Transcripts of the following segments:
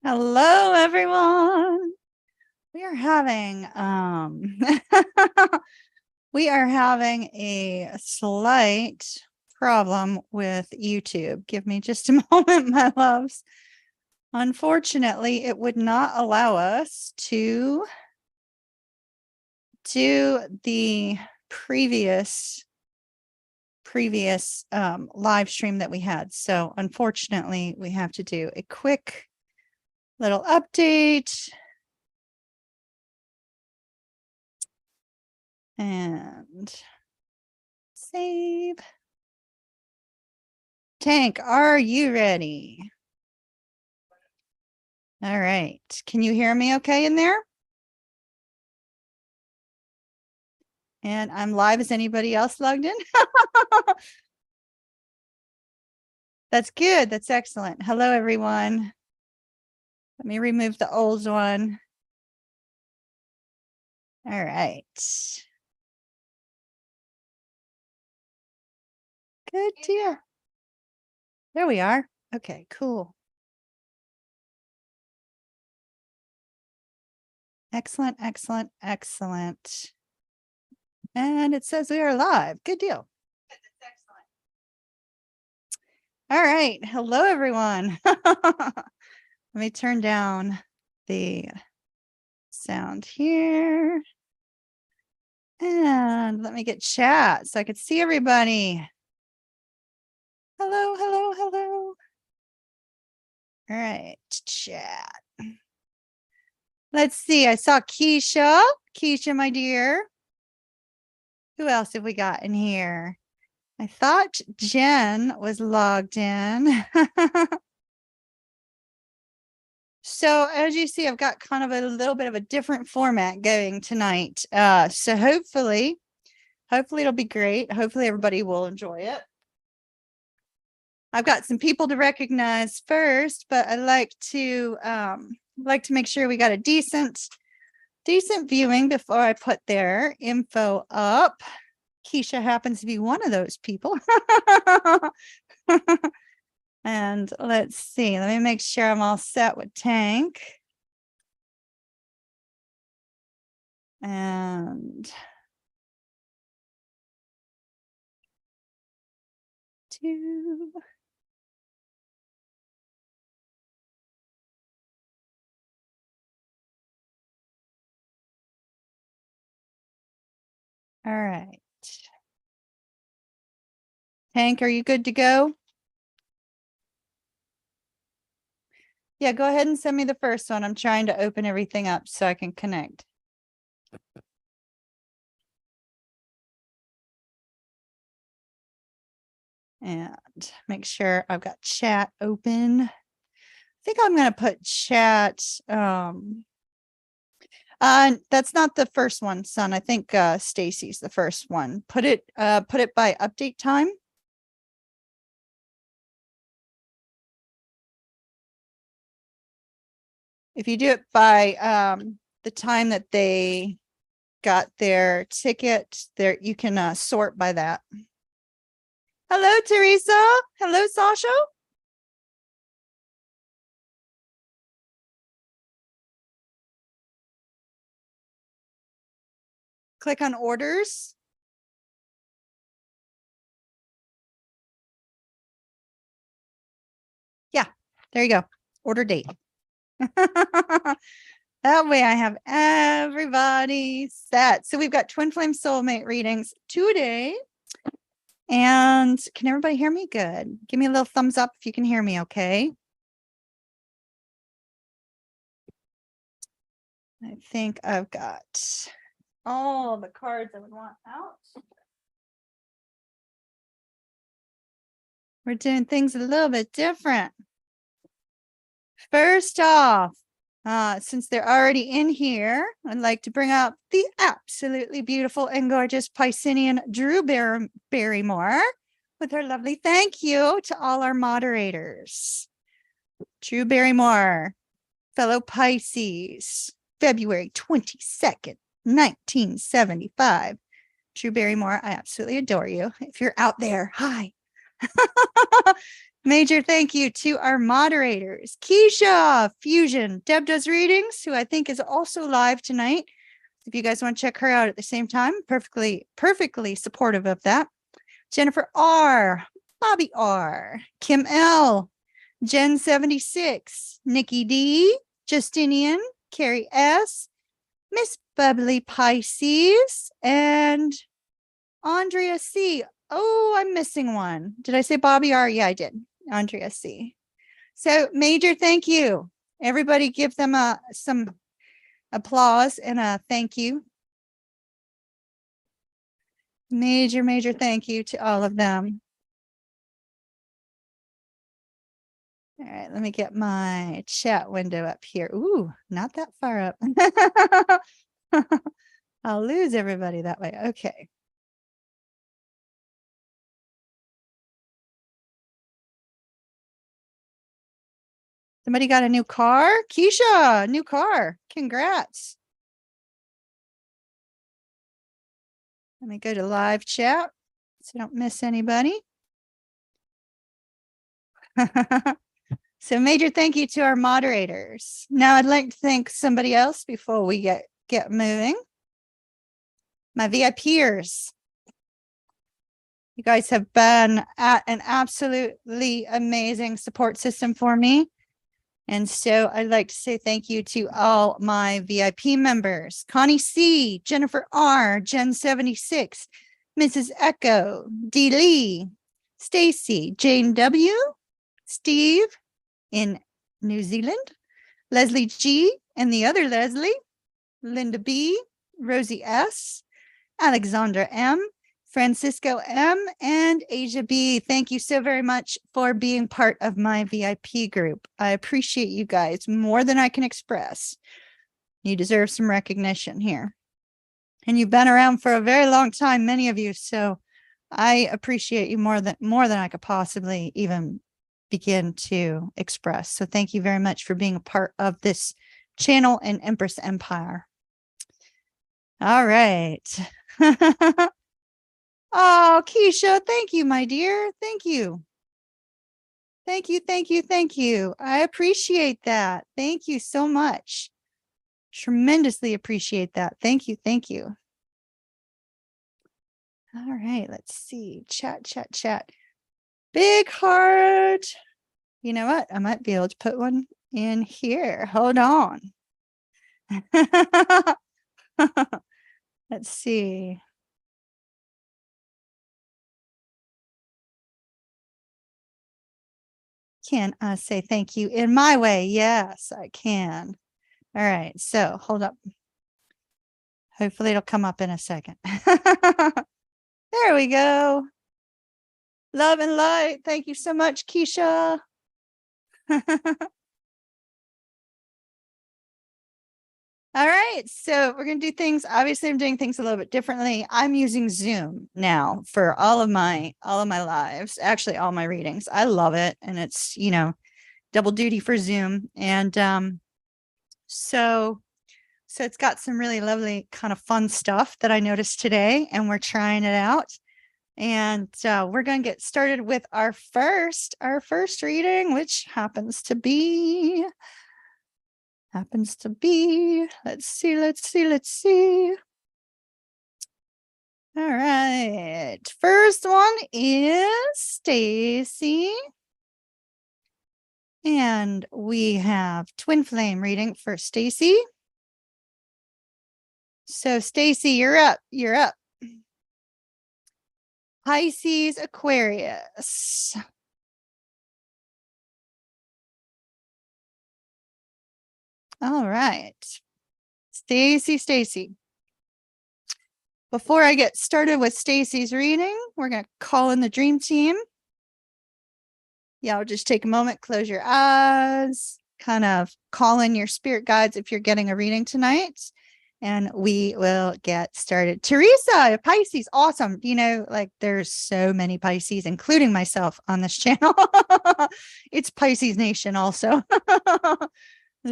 Hello, everyone. We are having we are having a slight problem with YouTube. Give me just a moment, my loves. Unfortunately, it would not allow us to do the previous live stream that we had. So unfortunately, we have to do a quick little update. And save. Tank, are you ready? All right. Can you hear me okay in there? And I'm live. Is anybody else logged in? That's good. That's excellent. Hello, everyone. Let me remove the old one. All right. Good deal. There we are. Okay, cool. Excellent, excellent, excellent. And it says we are live. Good deal. Excellent. All right. Hello, everyone. Let me turn down the sound here. And let me get chat so I could see everybody. Hello, hello, hello. All right, chat. Let's see. I saw Keisha. Keisha, my dear. Who else have we got in here? I thought Jen was logged in. So as you see, I've got kind of a little bit of a different format going tonight. So hopefully it'll be great. Hopefully everybody will enjoy it. I've got some people to recognize first, but I like to make sure we got a decent viewing before I put their info up. Keisha happens to be one of those people. And let's see, let me make sure I'm all set with Tank. And two. All right. Tank, are you good to go? Yeah, go ahead and send me the first one. I'm trying to open everything up so I can connect. And make sure I've got chat open. I think I'm going to put chat. That's not the first one, son. I think Stacy's the first one. Put it by update time. If you do it by the time that they got their ticket, there you can sort by that. Hello, Teresa. Hello, Sasha. Click on orders. Yeah, there you go. Order date. That way I have everybody set. So we've got Twin Flame Soulmate readings today. And can everybody hear me good? Give me a little thumbs up if you can hear me okay. I think I've got all the cards I would want out. We're doing things a little bit different. First off, since they're already in here, I'd like to bring up the absolutely beautiful and gorgeous Piscean Drew Barrymore with her lovely thank you to all our moderators. Drew Barrymore, fellow Pisces, February 22nd, 1975. Drew Barrymore, I absolutely adore you. If you're out there, hi. Major thank you to our moderators, Keisha, Fusion, Deb does readings, who I think is also live tonight. If you guys want to check her out at the same time, perfectly supportive of that. Jennifer R, Bobby R, Kim L, Jen 76, Nikki D, Justinian, Carrie S, Miss Bubbly Pisces, and Andrea C. Oh, I'm missing one. Did I say Bobby R? Yeah, I did. Andrea C. So major thank you. Everybody give them some applause and a thank you. Major thank you to all of them. All right, let me get my chat window up here. Ooh, not that far up. I'll lose everybody that way. Okay. Somebody got a new car? Keisha, new car. Congrats. Let me go to live chat so I don't miss anybody. So major thank you to our moderators. Now I'd like to thank somebody else before we get moving. My VIPers. You guys have been an absolutely amazing support system for me. And so I'd like to say thank you to all my VIP members, Connie C, Jennifer R, Jen 76, Mrs. Echo, D Lee, Stacy, Jane W, Steve in New Zealand, Leslie G and the other Leslie, Linda B, Rosie S, Alexandra M, Francisco M, and Asia B. Thank you so very much for being part of my VIP group. I appreciate you guys more than I can express. You deserve some recognition here. And you've been around for a very long time, many of you. So I appreciate you more than I could possibly even begin to express. So thank you very much for being a part of this channel and Empress Empire. All right. Oh, Keisha, thank you, my dear. Thank you. Thank you. I appreciate that. Thank you so much. Tremendously appreciate that. Thank you. All right, let's see. Chat. Big heart. You know what? I might be able to put one in here. Hold on. Let's see. Can I say thank you in my way? Yes, I can. All right, so hold up. Hopefully it'll come up in a second. There we go. Love and light. Thank you so much, Keisha. All right, so we're going to do things. Obviously, I'm doing things a little bit differently. I'm using Zoom now for all of my lives, actually all my readings. I love it, and it's, you know, double duty for Zoom. And so it's got some really lovely kind of fun stuff that I noticed today, and we're trying it out. And we're going to get started with our first reading, which happens to be, let's see. All right. First one is Stacy. And we have twin flame reading for Stacy. So Stacy, you're up. Pisces, Aquarius. All right. Stacy. Before I get started with Stacy's reading, we're going to call in the dream team. Yeah, I'll just take a moment, close your eyes, kind of call in your spirit guides if you're getting a reading tonight, and we will get started. Teresa, Pisces, awesome. You know, like there's so many Pisces, including myself on this channel. It's Pisces Nation also.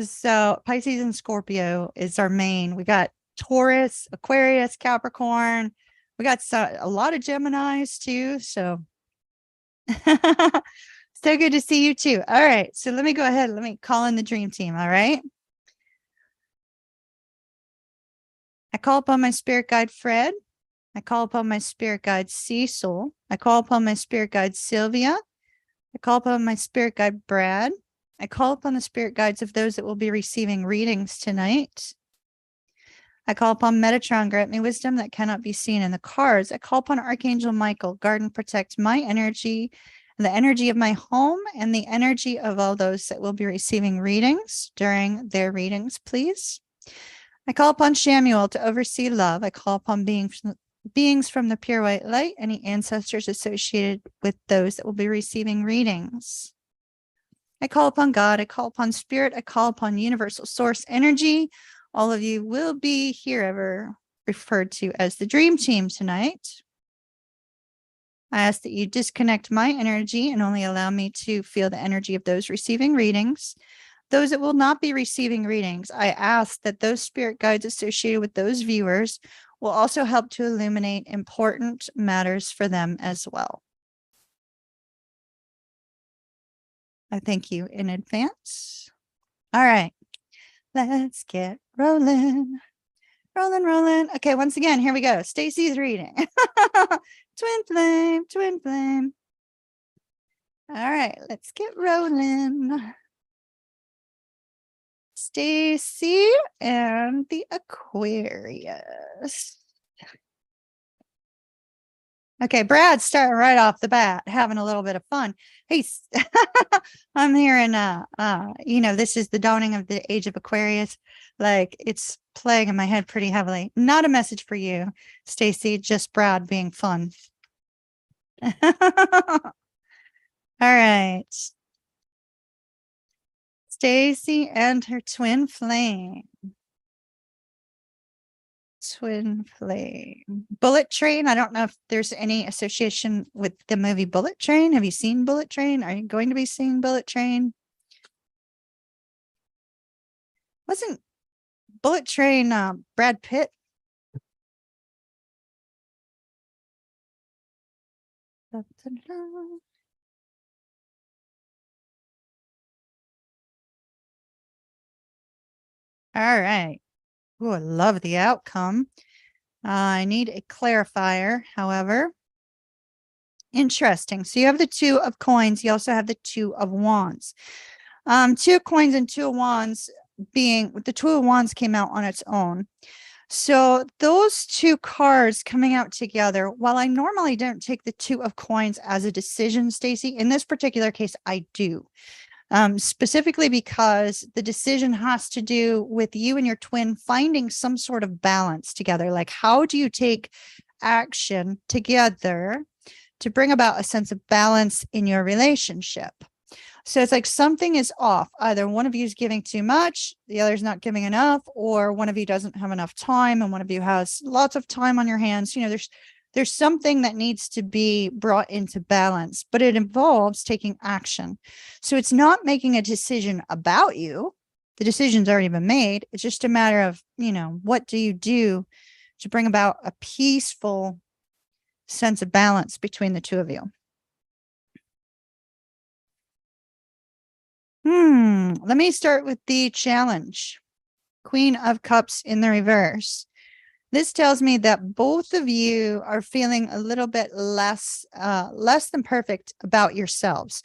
So Pisces and Scorpio is our main. We got Taurus, Aquarius, Capricorn. We got a lot of Geminis too. So So good to see you too. All right. So let me go ahead. Let me call in the dream team. All right. I call upon my spirit guide, Fred. I call upon my spirit guide, Cecil. I call upon my spirit guide, Sylvia. I call upon my spirit guide, Brad. I call upon the spirit guides of those that will be receiving readings tonight. I call upon Metatron, grant me wisdom that cannot be seen in the cards. I call upon Archangel Michael, guard and protect my energy, the energy of my home, and the energy of all those that will be receiving readings during their readings, please. I call upon Shamuel to oversee love. I call upon beings from the pure white light, any ancestors associated with those that will be receiving readings. I call upon God. I call upon spirit. I call upon universal source energy. All of you will be here ever referred to as the dream team tonight. I ask that you disconnect my energy and only allow me to feel the energy of those receiving readings. Those that will not be receiving readings, I ask that those spirit guides associated with those viewers will also help to illuminate important matters for them as well. I thank you in advance. All right, let's get rolling. Rolling. Okay, once again, here we go. Stacy's reading. Twin flame, twin flame. All right, let's get rolling. Stacy and the Aquarius. Okay, Brad's starting right off the bat, having a little bit of fun. Hey, I'm hearing, this is the dawning of the age of Aquarius. Like, it's playing in my head pretty heavily. Not a message for you, Stacy, just Brad being fun. All right. Stacy and her twin flame. Twin flame. Bullet Train. I don't know if there's any association with the movie Bullet Train. Have you seen Bullet Train? Are you going to be seeing Bullet Train? Wasn't Bullet Train Brad Pitt? All right. Oh, I love the outcome. I need a clarifier, however. Interesting. So you have the 2 of coins. You also have the 2 of wands. 2 of coins and 2 of wands being, the 2 of wands came out on its own. So those 2 cards coming out together, while I normally don't take the 2 of coins as a decision, Stacy, in this particular case, I do. Specifically because the decision has to do with you and your twin finding some sort of balance together. Like, how do you take action together to bring about a sense of balance in your relationship? So it's like something is off. Either one of you is giving too much, the other's not giving enough, or one of you doesn't have enough time and one of you has lots of time on your hands. There's something that needs to be brought into balance, but it involves taking action. So it's not making a decision about you. The decision's already been made. It's just a matter of, what do you do to bring about a peaceful sense of balance between the 2 of you? Let me start with the challenge. Queen of Cups in the reverse. This tells me that both of you are feeling a little bit less than perfect about yourselves.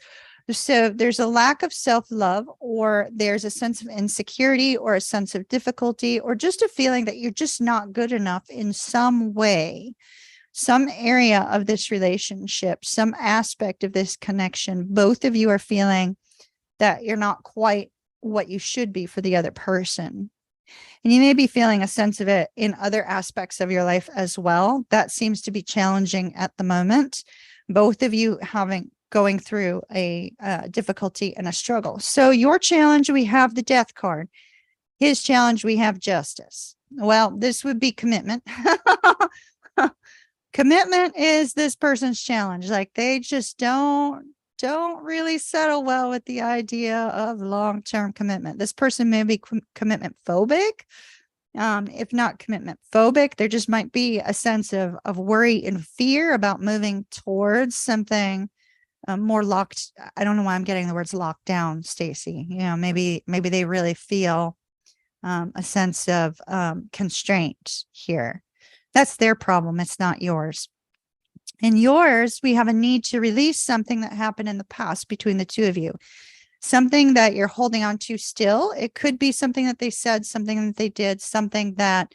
So there's a lack of self-love, or there's a sense of insecurity, or a sense of difficulty, or just a feeling that you're just not good enough in some way, some area of this relationship, some aspect of this connection. Both of you are feeling that you're not quite what you should be for the other person. And you may be feeling a sense of it in other aspects of your life as well. That seems to be challenging at the moment. Both of you going through a difficulty and a struggle. So your challenge, we have the Death card. His challenge, we have Justice. Well, this would be commitment. Commitment is this person's challenge. Like, they just don't really settle well with the idea of long-term commitment. This person may be commitment phobic. If not commitment phobic, there just might be a sense of worry and fear about moving towards something more locked. I don't know why I'm getting the words locked down, Stacy. You know, maybe they really feel a sense of constraint here. That's their problem. It's not yours. In yours, we have a need to release something that happened in the past between the two of you, something that you're holding on to still. It could be something that they said, something that they did, something that,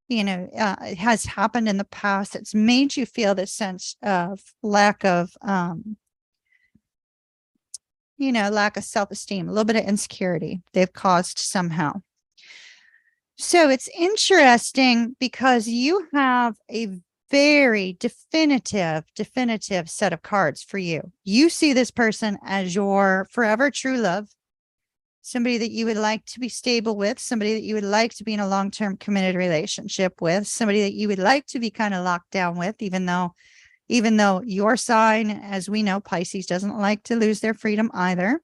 you know, has happened in the past. It's made you feel this sense of lack of, you know, lack of self-esteem, a little bit of insecurity they've caused somehow. So it's interesting because you have a very definitive set of cards for you. You see this person as your forever true love, somebody that you would like to be stable with, somebody that you would like to be in a long-term committed relationship with, somebody that you would like to be kind of locked down with, even though your sign, as we know, Pisces, doesn't like to lose their freedom either.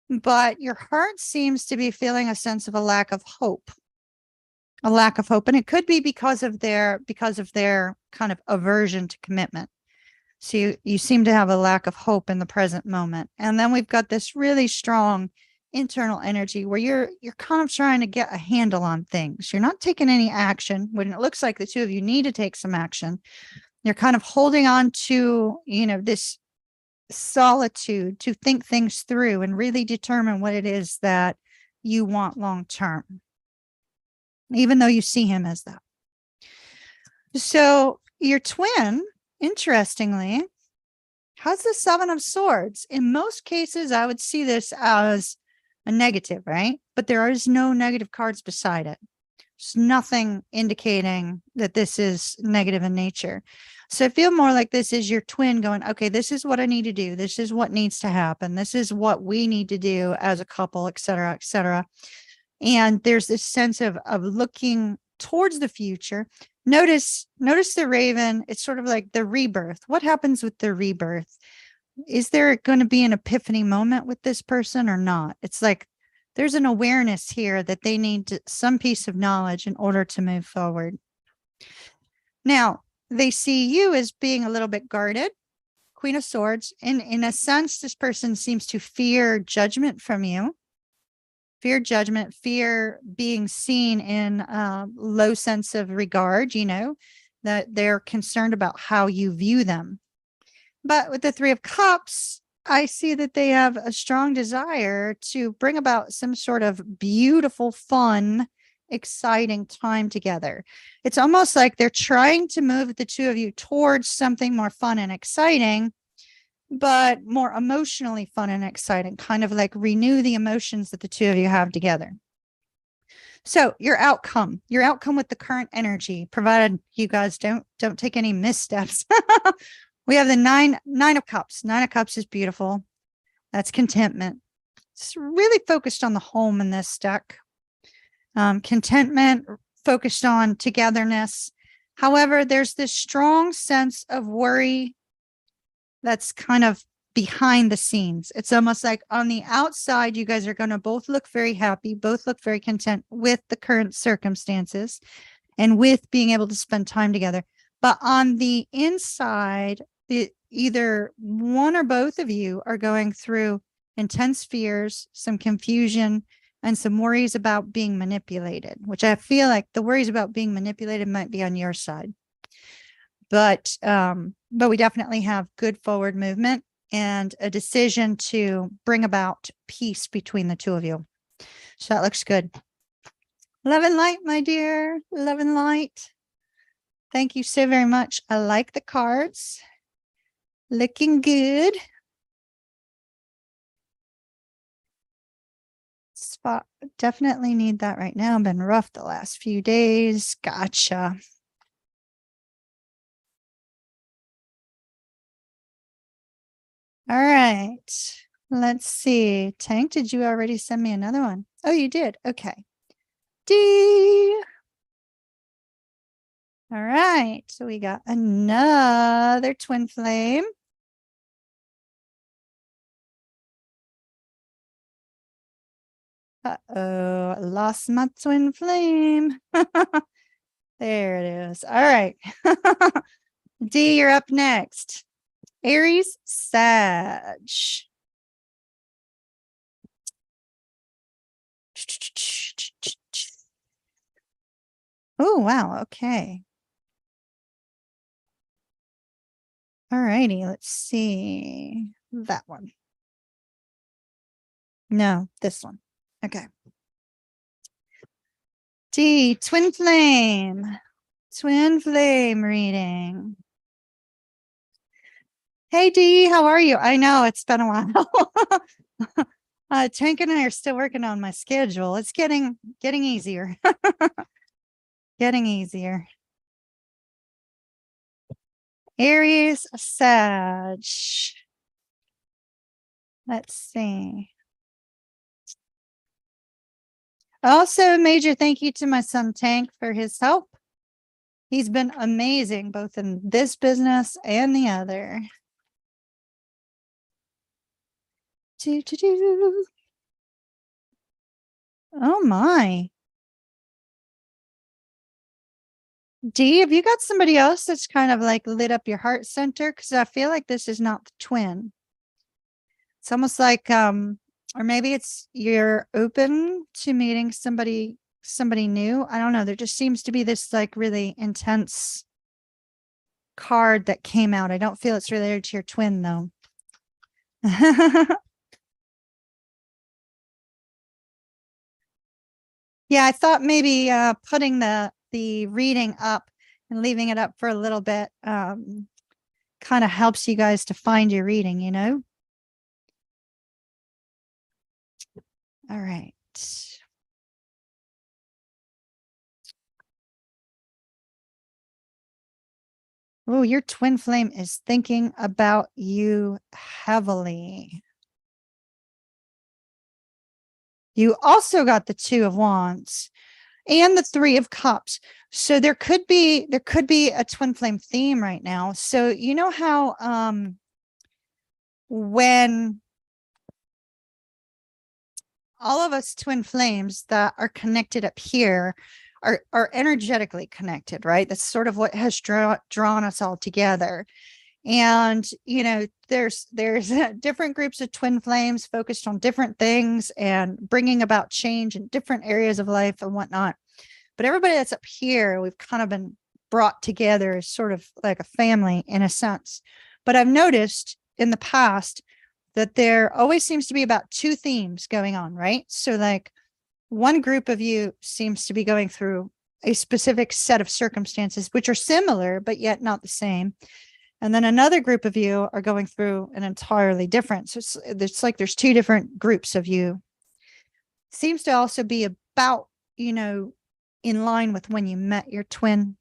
But your heart seems to be feeling a sense of a lack of hope. And it could be because of their kind of aversion to commitment. So you seem to have a lack of hope in the present moment. And then we've got this really strong internal energy where you're kind of trying to get a handle on things. You're not taking any action when it looks like the two of you need to take some action. You're kind of holding on to, you know, this solitude to think things through and really determine what it is that you want long term, even though you see him as that. So your twin, interestingly, has the Seven of Swords. In most cases, I would see this as a negative, right? But there is no negative cards beside it. There's nothing indicating that this is negative in nature. So I feel more like this is your twin going, okay, this is what I need to do. This is what needs to happen. This is what we need to do as a couple, et cetera, et cetera. And there's this sense of looking towards the future. Notice the raven. It's sort of like the rebirth. What happens with the rebirth? Is there going to be an epiphany moment with this person or not? It's like there's an awareness here that they need some piece of knowledge in order to move forward. Now, they see you as being a little bit guarded, Queen of Swords. In a sense, this person seems to fear judgment from you. Fear judgment, fear being seen in low sense of regard, you know, that they're concerned about how you view them. But with the Three of Cups, I see that they have a strong desire to bring about some sort of beautiful, fun, exciting time together. It's almost like they're trying to move the two of you towards something more fun and exciting, but more emotionally fun and exciting, kind of like renew the emotions that the two of you have together. So your outcome with the current energy, provided you guys don't take any missteps. We have the nine of cups. 9 of cups is beautiful. That's contentment. It's really focused on the home in this deck. Contentment, focused on togetherness. However, there's this strong sense of worry that's kind of behind the scenes. It's almost like on the outside, you guys are going to both look very happy, both look very content with the current circumstances and with being able to spend time together. But on the inside, either one or both of you are going through intense fears, some confusion, and some worries about being manipulated, which I feel like the worries about being manipulated might be on your side. But we definitely have good forward movement and a decision to bring about peace between the two of you. So that looks good. Love and light, my dear. Love and light. Thank you so very much. I like the cards. Looking good. Spot. Definitely need that right now. Been rough the last few days. Gotcha. All right. Let's see. Tank, did you already send me another one? Oh, you did. Okay. D. All right. So we got another twin flame. Uh-oh, I lost my twin flame. There it is. All right. D, you're up next. Aries, Sag. Oh, wow. Okay. All righty. Let's see. That one. No, this one. Okay. D, twin flame. Twin flame reading. Hey, D, how are you? I know it's been a while. Tank and I are still working on my schedule. It's getting easier. Getting easier. Aries, Sag. Let's see. Also, a major thank you to my son Tank for his help. He's been amazing, both in this business and the other. Oh my. D, have you got somebody else that's kind of like lit up your heart center? Because I feel like this is not the twin. It's almost like or maybe it's you're open to meeting somebody new. I don't know. There just seems to be this like really intense card that came out. I don't feel it's related to your twin though. Yeah, I thought maybe putting the reading up and leaving it up for a little bit kind of helps you guys to find your reading, you know? All right. Oh, your twin flame is thinking about you heavily. You also got the 2 of Wands and the 3 of Cups. So there could be a twin flame theme right now. So you know how when all of us twin flames that are connected up here are energetically connected, right? That's sort of what has drawn us all together. And, you know, there's different groups of twin flames focused on different things and bringing about change in different areas of life and whatnot. But everybody that's up here, we've kind of been brought together as sort of like a family in a sense. But I've noticed in the past that there always seems to be about 2 themes going on, right? So like one group of you seems to be going through a specific set of circumstances, which are similar, but yet not the same. And then another group of you are going through an entirely different. So it's like there's 2 different groups of you. Seems to also be about, you know, in line with when you met your twin.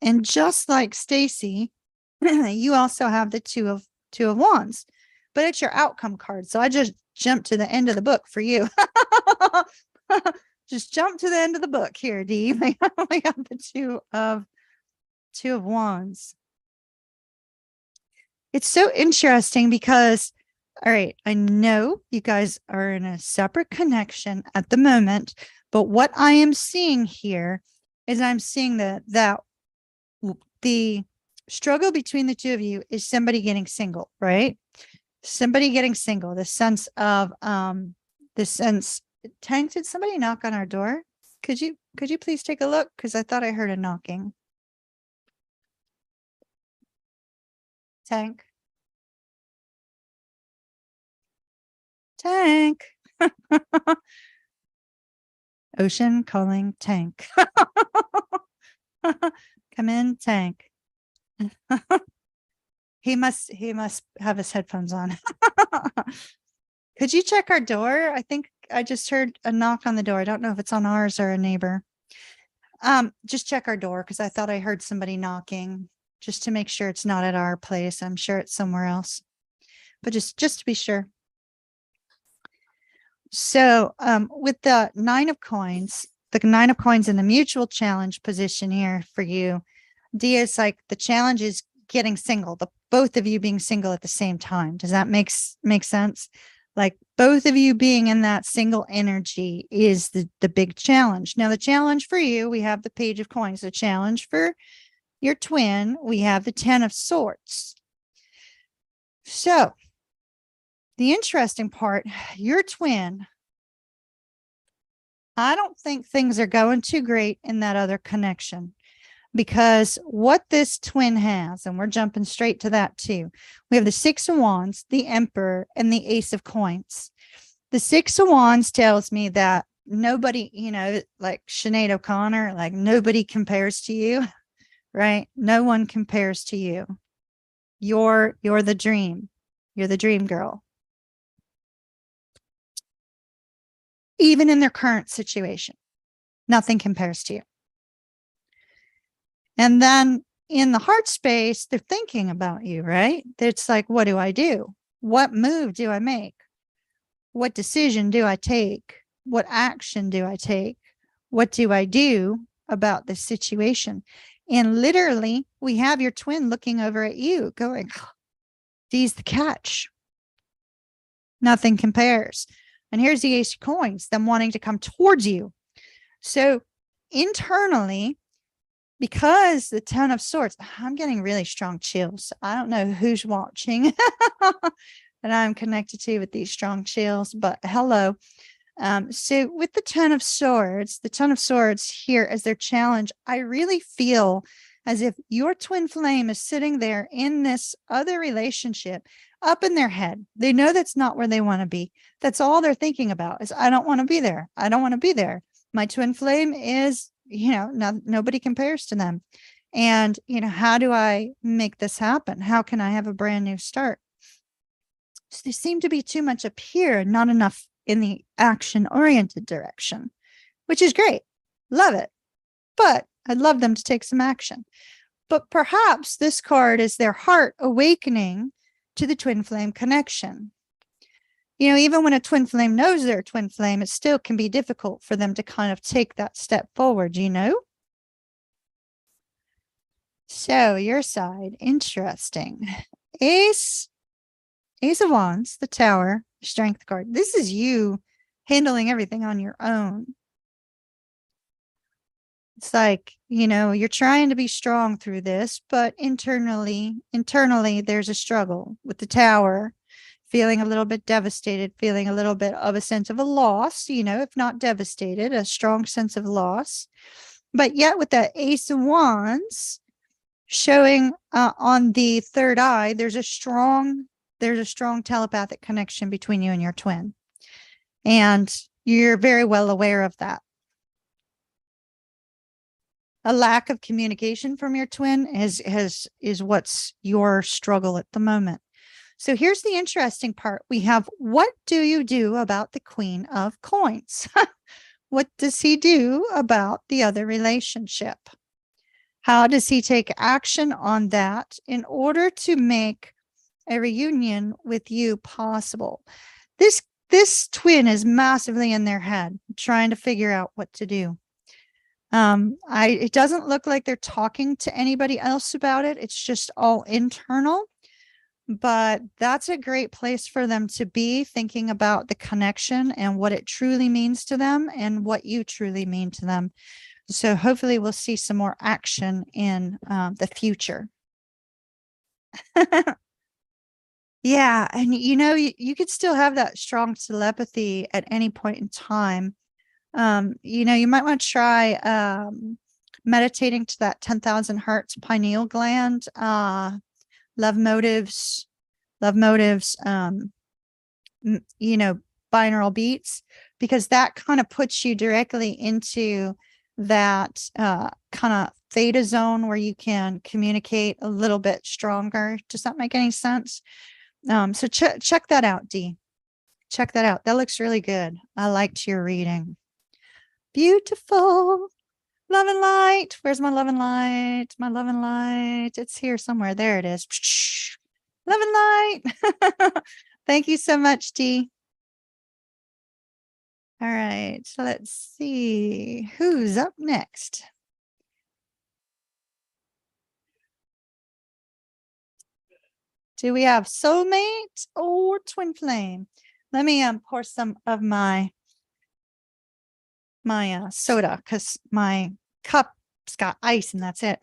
And just like Stacy, you also have the 2 of Wands, but it's your outcome card. So I just jumped to the end of the book for you. Just jump to the end of the book here, D. We got the 2 of Wands. It's so interesting because, all right, I know you guys are in a separate connection at the moment, but what I am seeing here is I'm seeing that the struggle between the 2 of you is somebody getting single, right? Somebody getting single, the sense of Tank, did somebody knock on our door? Could you please take a look? Because I thought I heard a knocking. Tank. Tank. Ocean calling Tank. Come in, Tank. He must have his headphones on. Could you check our door? I think I just heard a knock on the door. I don't know if it's on ours or a neighbor. Just check our door because I thought I heard somebody knocking, just to make sure it's not at our place. I'm sure it's somewhere else, but just to be sure. So with the 9 of coins, in the mutual challenge position here for you, D, is like the challenge is getting single, the both of you being single at the same time. Does that make sense? Like both of you being in that single energy is the big challenge. Now the challenge for you, we have the Page of Coins. The challenge for your twin, we have the 10 of Swords. So the interesting part, your twin, I don't think things are going too great in that other connection, because what this twin has, and we're jumping straight to that too, we have the 6 of Wands, the Emperor, and the Ace of Coins. The 6 of Wands tells me that nobody, like Sinead O'Connor, like nobody compares to you, right? No one compares to you. You're the dream. You're the dream girl. Even in their current situation, nothing compares to you. And then in the heart space, they're thinking about you, right? It's like, what do I do? What move do I make? What decision do I take? What action do I take? What do I do about this situation? And literally, we have your twin looking over at you going, D's the catch. Nothing compares. And here's the Ace of Coins, them wanting to come towards you. So internally, because the 10 of Swords, I'm getting really strong chills. I don't know who's watching that I'm connected to with these strong chills, but hello. So with the 10 of Swords here as their challenge, I really feel as if your twin flame is sitting there in this other relationship up in their head. They know that's not where they want to be. That's all they're thinking about is, I don't want to be there. I don't want to be there. My twin flame is, nobody compares to them. And, how do I make this happen? How can I have a brand new start? So they seem to be too much up here, not enough in the action-oriented direction, which is great. Love it. But I'd love them to take some action. But perhaps this card is their heart awakening to the twin flame connection. Even when a twin flame knows they're a twin flame, it still can be difficult for them to kind of take that step forward, So your side, interesting. Ace of Wands, the Tower, Strength card. This is you handling everything on your own. It's like, you're trying to be strong through this, but internally, there's a struggle with the Tower, feeling a little bit devastated, feeling a little bit of a sense of a loss, if not devastated, a strong sense of loss. But yet with that Ace of Wands showing on the third eye, there's a strong telepathic connection between you and your twin. And you're very well aware of that. A lack of communication from your twin is what's your struggle at the moment. So here's the interesting part. We have, what do you do about the Queen of Coins? What does he do about the other relationship? How does he take action on that in order to make a reunion with you possible? This twin is massively in their head, trying to figure out what to do. It doesn't look like they're talking to anybody else about it. It's just all internal, but that's a great place for them to be, thinking about the connection and what it truly means to them and what you truly mean to them. So hopefully we'll see some more action in the future. Yeah. And you could still have that strong telepathy at any point in time. You might want to try meditating to that 10,000 hertz pineal gland, love motives, binaural beats, because that kind of puts you directly into that kind of theta zone where you can communicate a little bit stronger. Does that make any sense? So check that out, Dee. Check that out. That looks really good. I liked your reading. Beautiful. Love and light. Where's my love and light? My love and light. It's here somewhere. There it is. Love and light. Thank you so much, Dee. All right. So let's see who's up next. Do we have soulmate or twin flame? Let me pour some of my soda, because my cup's got ice and that's it.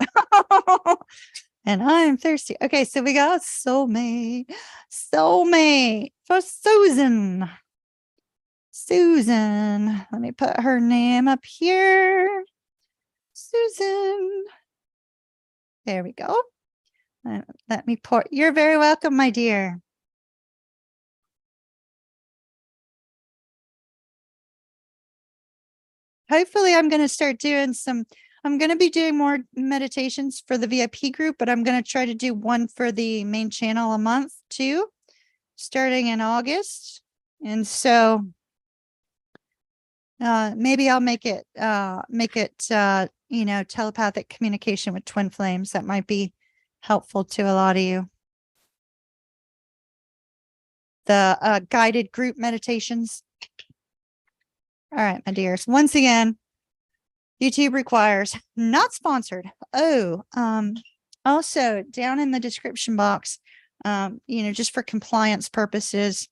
And I'm thirsty. Okay, so we got soulmate. Soulmate for Susan. Susan. Let me put her name up here. Susan. There we go. Let me pour. You're very welcome, my dear. Hopefully I'm going to start doing I'm going to be doing more meditations for the VIP group, but I'm going to try to do one for the main channel a month too, starting in August. And so maybe I'll make it telepathic communication with twin flames. That might be helpful to a lot of you. The guided group meditations. All right, my dears. Once again, YouTube requires, not sponsored. Oh, also down in the description box, just for compliance purposes,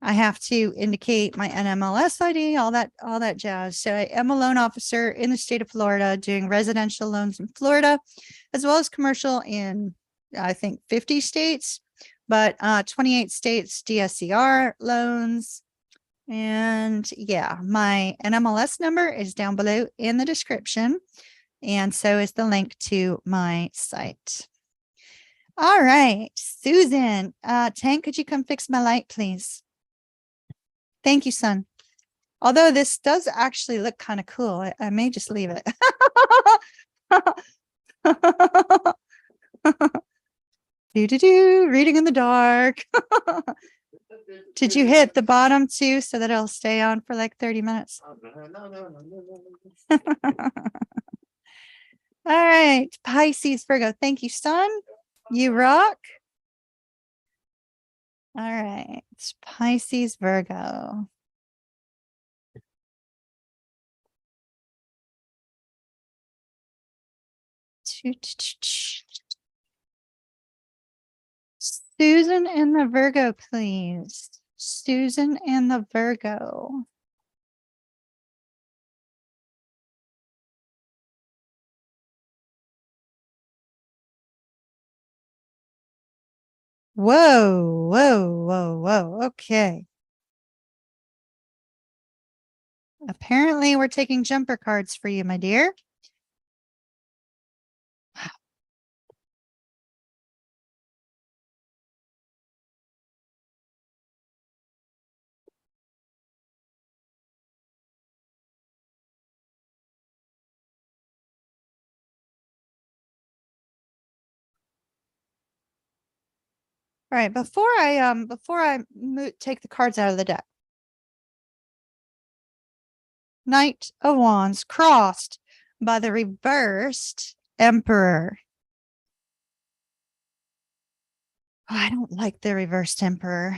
I have to indicate my NMLS ID, all that jazz. So I am a loan officer in the state of Florida doing residential loans in Florida, as well as commercial in, I think, 50 states, but 28 states DSCR loans. And yeah, my NMLS number is down below in the description. And so is the link to my site. All right, Susan, Tank, could you come fix my light, please? Thank you, son. Although this does actually look kind of cool. I may just leave it. Reading in the dark. Did you hit the bottom too so that it'll stay on for like 30 minutes? No. All right, Pisces, Virgo. Thank you, son. You rock. All right, it's Pisces, Virgo. Susan and the Virgo, please. Susan and the Virgo. Whoa, whoa, whoa, whoa. Okay. Apparently we're taking jumper cards for you, my dear. All right, before I take the cards out of the deck. Knight of Wands crossed by the reversed Emperor. Oh, I don't like the reversed Emperor.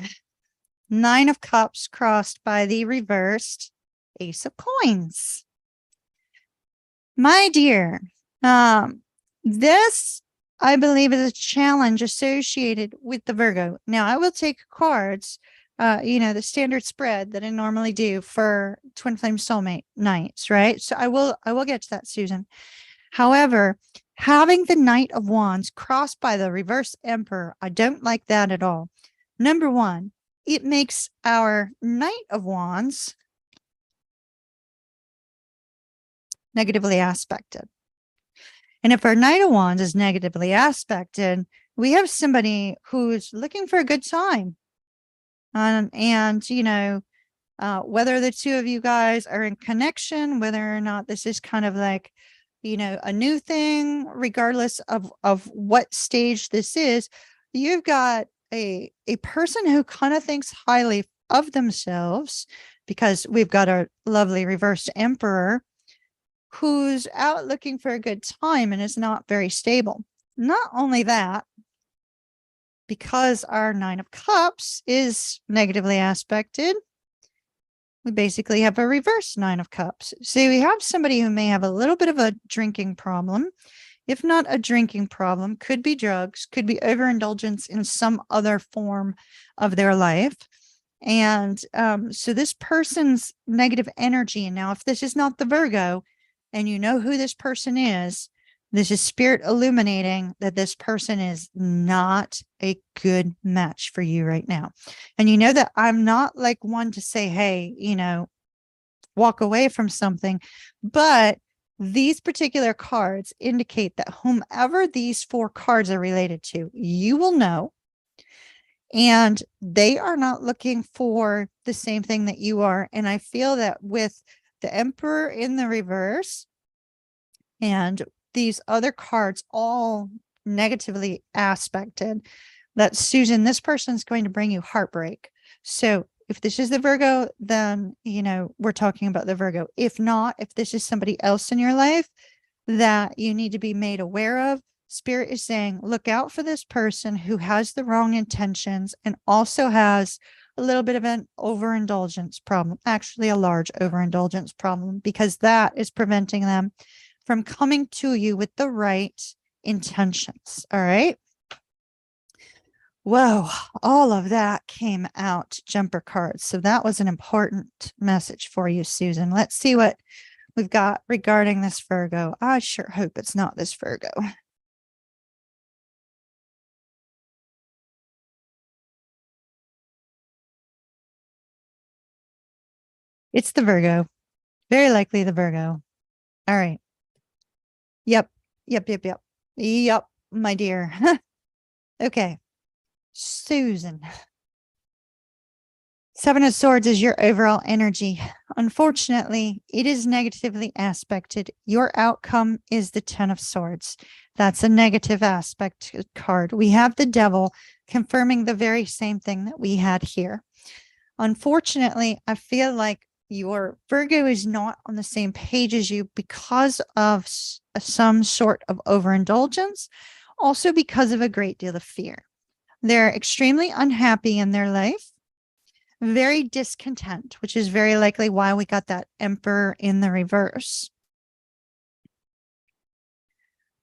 Nine of Cups crossed by the reversed Ace of Coins. My dear, this I believe is a challenge associated with the Virgo. Now I will take cards, the standard spread that I normally do for Twin Flame Soulmate nights, right? So I will get to that, Susan. However, having the Knight of Wands crossed by the reverse Emperor, I don't like that at all. Number one, it makes our Knight of Wands negatively aspected. And if our Knight of Wands is negatively aspected, we have somebody who's looking for a good time. Whether the two of you guys are in connection, whether or not this is kind of like, a new thing, regardless of what stage this is, you've got a person who kind of thinks highly of themselves, because we've got our lovely reversed Emperor who's out looking for a good time and is not very stable. Not only that, because our Nine of Cups is negatively aspected, we basically have a reverse Nine of Cups. So we have somebody who may have a little bit of a drinking problem. If not a drinking problem, could be drugs, could be overindulgence in some other form of their life. And so this person's negative energy, and now if this is not the Virgo, and you know who this person is, This is spirit illuminating that this person is not a good match for you right now. And you know that I'm not like one to say, hey, walk away from something, but these particular cards indicate that whomever these 4 cards are related to, you will know. And they are not looking for the same thing that you are. And I feel that with the Emperor in the reverse and these other cards all negatively aspected, that Susan, this person's going to bring you heartbreak. So if this is the Virgo, then, we're talking about the Virgo. If not, if this is somebody else in your life that you need to be made aware of, Spirit is saying, look out for this person who has the wrong intentions and also has a little bit of an overindulgence problem, actually a large overindulgence problem, because that is preventing them from coming to you with the right intentions. All right. Whoa, all of that came out jumper cards. So that was an important message for you, Susan. Let's see what we've got regarding this Virgo. I sure hope it's not this Virgo. It's the Virgo. Very likely the Virgo. All right. Yep. Yep. Yep. Yep. Yep, my dear. Okay. Susan. 7 of Swords is your overall energy. Unfortunately, it is negatively aspected. Your outcome is the 10 of Swords. That's a negative aspect card. We have the Devil confirming the very same thing that we had here. Unfortunately, I feel like your Virgo is not on the same page as you because of some sort of overindulgence, also because of a great deal of fear. They're extremely unhappy in their life, very discontent, which is very likely why we got that Emperor in the reverse.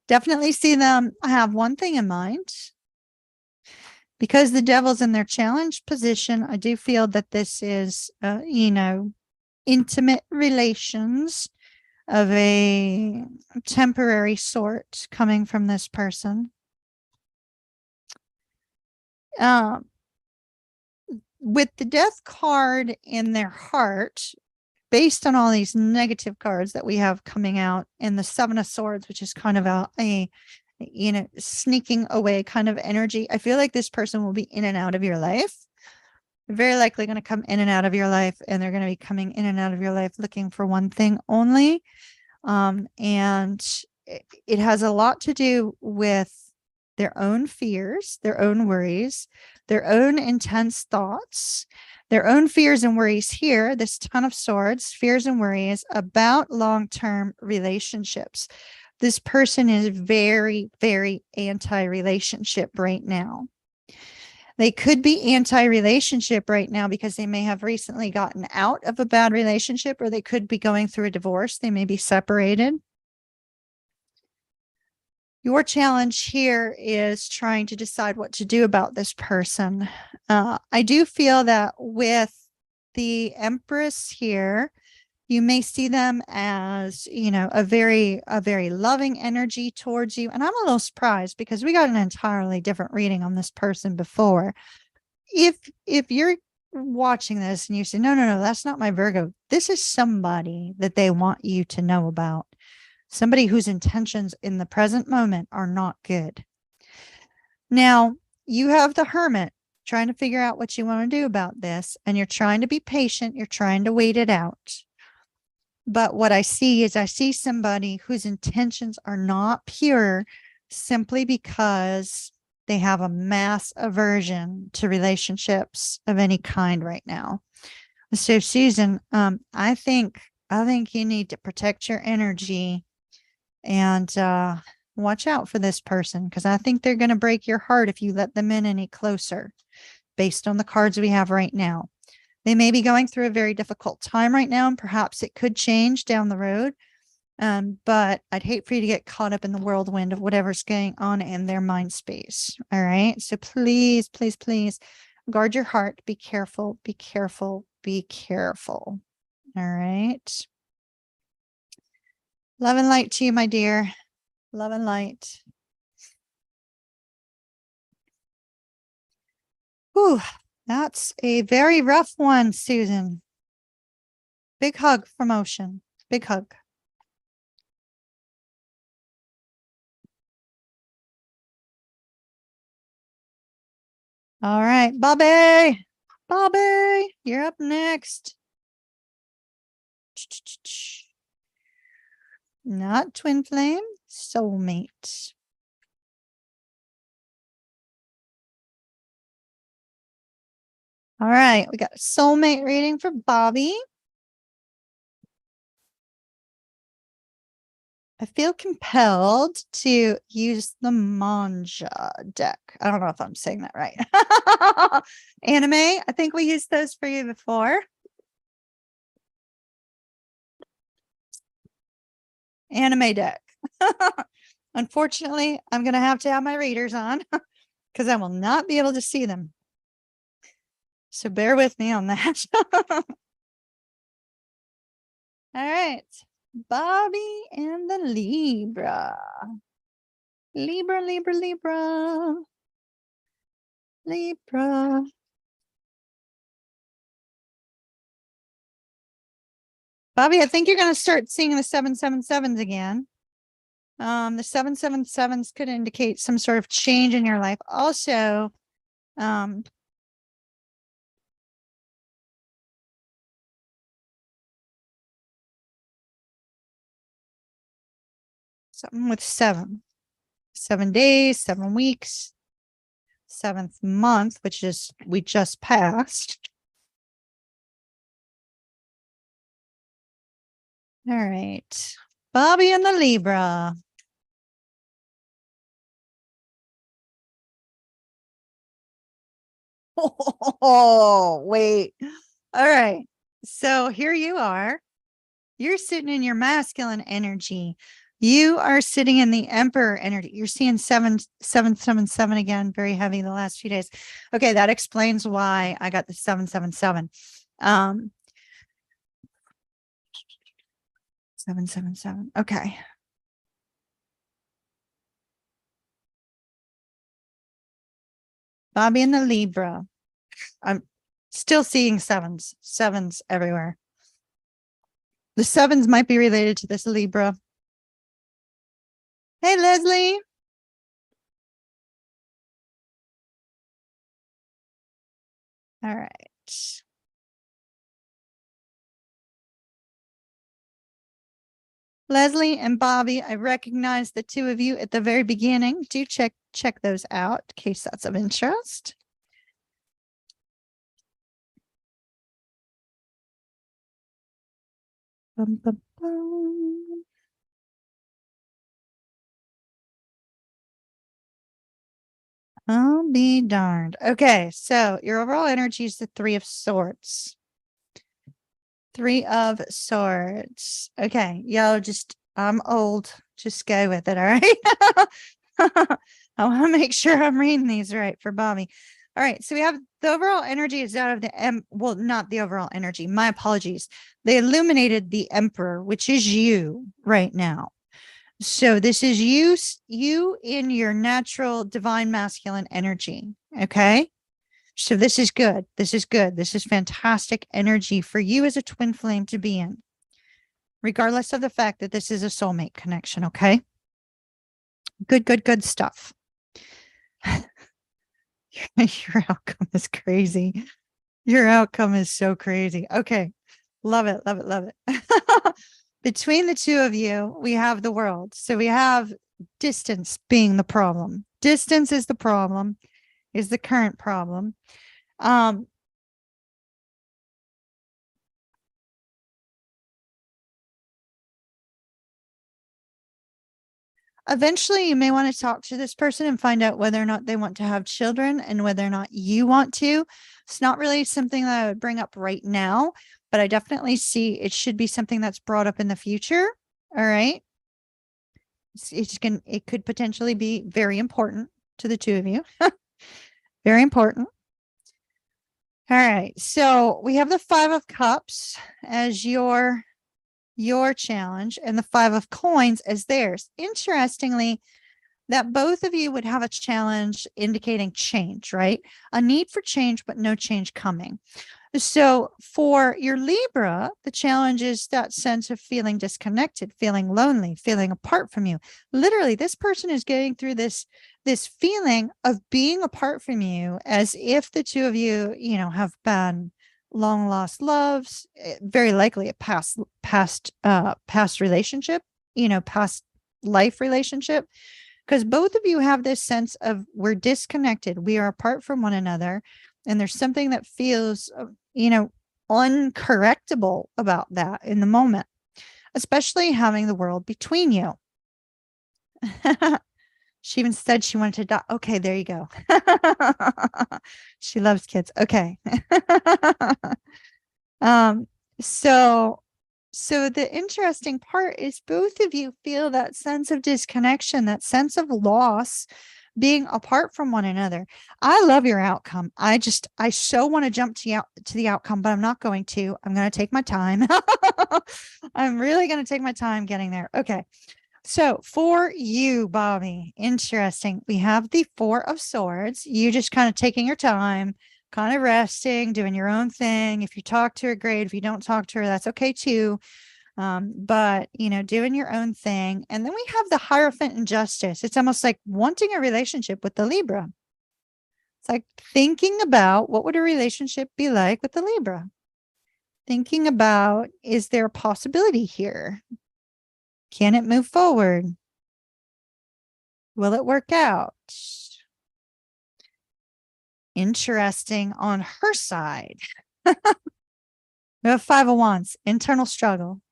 Definitely see them have one thing in mind. Because the Devil's in their challenged position, I do feel that this is, intimate relations of a temporary sort coming from this person. With the Death card in their heart, based on all these negative cards that we have coming out, and the 7 of Swords, which is kind of a sneaking away kind of energy, I feel like this person will be in and out of your life. They're very likely going to come in and out of your life, and they're going to be coming in and out of your life looking for one thing only. And it has a lot to do with their own fears, their own worries, their own intense thoughts, their own fears and worries here. This 10 of Swords, fears and worries about long-term relationships. This person is very, very anti-relationship right now. They could be anti-relationship right now because they may have recently gotten out of a bad relationship, or they could be going through a divorce. They may be separated. Your challenge here is trying to decide what to do about this person. I do feel that with the Empress here, you may see them as, a very loving energy towards you. And I'm a little surprised because we got an entirely different reading on this person before. If you're watching this and you say, no, that's not my Virgo, this is somebody that they want you to know about. Somebody whose intentions in the present moment are not good. Now, you have the Hermit trying to figure out what you want to do about this, and you're trying to be patient. You're trying to wait it out. But what I see is somebody whose intentions are not pure simply because they have a mass aversion to relationships of any kind right now. So, Susan, I think you need to protect your energy and watch out for this person, because I think they're going to break your heart if you let them in any closer based on the cards we have right now. They may be going through a very difficult time right now, and perhaps it could change down the road. But I'd hate for you to get caught up in the whirlwind of whatever's going on in their mind space. All right. So please, please, please guard your heart. Be careful, be careful, be careful. All right. Love and light to you, my dear. Love and light. Whew, that's a very rough one, Susan. Big hug from Ocean. Big hug. All right, Bobby. Bobby, you're up next. Not twin flame, soulmate. All right, we got a soulmate reading for Bobby. I feel compelled to use the Manja deck. I don't know if I'm saying that right. Anime, I think we used those for you before. Anime deck. Unfortunately, I'm going to have my readers on because I will not be able to see them. So bear with me on that. All right. Bobby and the Libra. Libra, Libra, Libra. Libra. Bobby, I think you're going to start seeing the 777s again. The 777s could indicate some sort of change in your life. Also, something with 7 days, 7 weeks, 7th month, which is we just passed. All right. Bobby and the Libra. Oh, wait. All right. So here you are. You're sitting in your masculine energy. You are sitting in the Emperor energy. You're seeing 777 again, very heavy the last few days. Okay, that explains why I got the 777. 777. Okay. Bobby and the Libra. I'm still seeing sevens everywhere. The 7s might be related to this Libra. Hey, Leslie. All right. Leslie and Bobby, I recognize the two of you at the very beginning. Do check those out in case that's of interest. Bum, bum, bum. I'll be darned. Okay, so your overall energy is the 3 of Swords. 3 of Swords. Okay, yo, I'm old. Just go with it, all right? I want to make sure I'm reading these right for Bobby. All right, so we have the overall energy is out of the well, not the overall energy. My apologies. They illuminated the Emperor, which is you right now. So this is you in your natural divine masculine energy. Okay. So this is good. This is good. This is fantastic energy for you as a twin flame to be in, regardless of the fact that this is a soulmate connection. Okay. Good stuff. Your outcome is crazy. Your outcome is so crazy. Okay. Love it. Love it. Love it. Between the two of you, we have the world. So we have distance being the problem. Distance is the problem, is the current problem. Eventually, you may want to talk to this person and find out whether or not they want to have children and whether or not you want to. It's not really something that I would bring up right now, but I definitely see it should be something that's brought up in the future. All right. It could potentially be very important to the two of you. Very important. All right. So we have the 5 of Cups as your your challenge, and the 5 of coins as theirs. Interestingly, that both of you would have a challenge indicating change, right? A need for change, but no change coming. So for your Libra, the challenge is that sense of feeling disconnected, feeling lonely, feeling apart from you. Literally, this person is going through this feeling of being apart from you, as if the two of you, have been long lost loves, very likely a past relationship, past life relationship, because both of you have this sense of we're disconnected, we are apart from one another, and there's something that feels uncorrectable about that in the moment, especially having the world between you. She even said she wanted to die. Okay, there you go. She loves kids. Okay. So the interesting part is both of you feel that sense of disconnection, that sense of loss, being apart from one another. I love your outcome. I so want to jump to the outcome, but I'm not going to. I'm going to take my time. I'm really going to take my time getting there. Okay. So for you, Bobby, interesting. We have the 4 of Swords. You just kind of taking your time, kind of resting, doing your own thing. If you talk to her, great. If you don't talk to her, that's okay too. But doing your own thing. And then we have the Hierophant and Justice. It's almost like wanting a relationship with the Libra. It's like thinking about what would a relationship be like with the Libra. Thinking about, is there a possibility here? Can it move forward? Will it work out? Interesting on her side. We have 5 of Wands, internal struggle.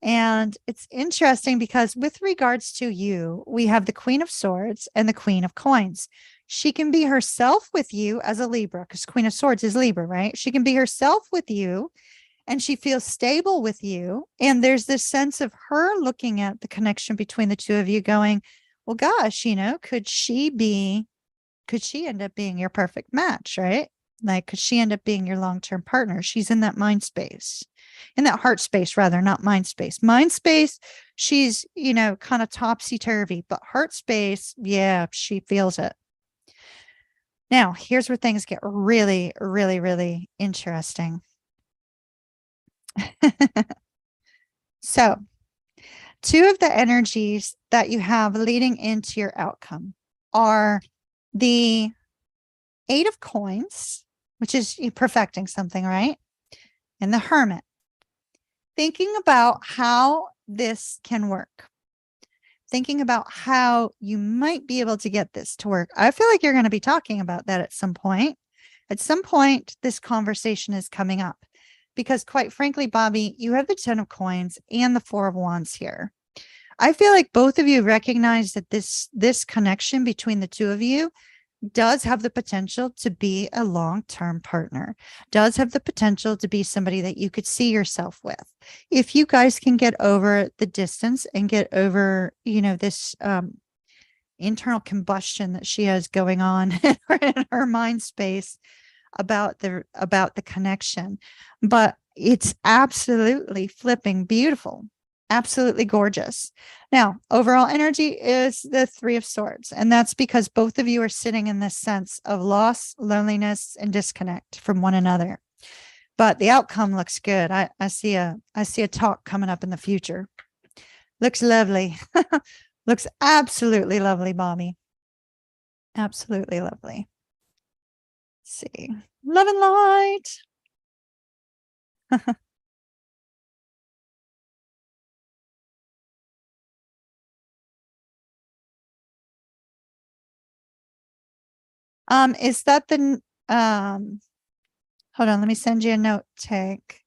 And it's interesting because with regards to you, we have the Queen of Swords and the Queen of Coins. She can be herself with you as a Libra, because Queen of Swords is Libra, right? She can be herself with you and she feels stable with you. And there's this sense of her looking at the connection between the two of you going, well, gosh, could she end up being your perfect match, right? Like, could she end up being your long-term partner? She's in that mind space, in that heart space, rather, not mind space. Mind space, she's, kind of topsy-turvy, but heart space, yeah, she feels it. Now, here's where things get really, really, really interesting. So, 2 of the energies that you have leading into your outcome are the 8 of Coins, which is you perfecting something, right? And the Hermit. Thinking about how this can work. Thinking about how you might be able to get this to work. I feel like you're going to be talking about that at some point. At some point, this conversation is coming up because, quite frankly, Bobby, you have the 10 of Coins and the 4 of Wands here. I feel like both of you recognize that this connection between the two of you does have the potential to be a long-term partner, does have the potential to be somebody that you could see yourself with. If you guys can get over the distance and get over, this internal combustion that she has going on in her mind space about the connection. But it's absolutely flipping beautiful. Absolutely gorgeous. Now, overall energy is the 3 of Swords, and that's because both of you are sitting in this sense of loss, loneliness, and disconnect from one another. But the outcome looks good. I see a talk coming up in the future. Looks lovely. Looks absolutely lovely, Bobby. Absolutely lovely. Let's see. Love and light. Is that the hold on, let me send you a note, Tank.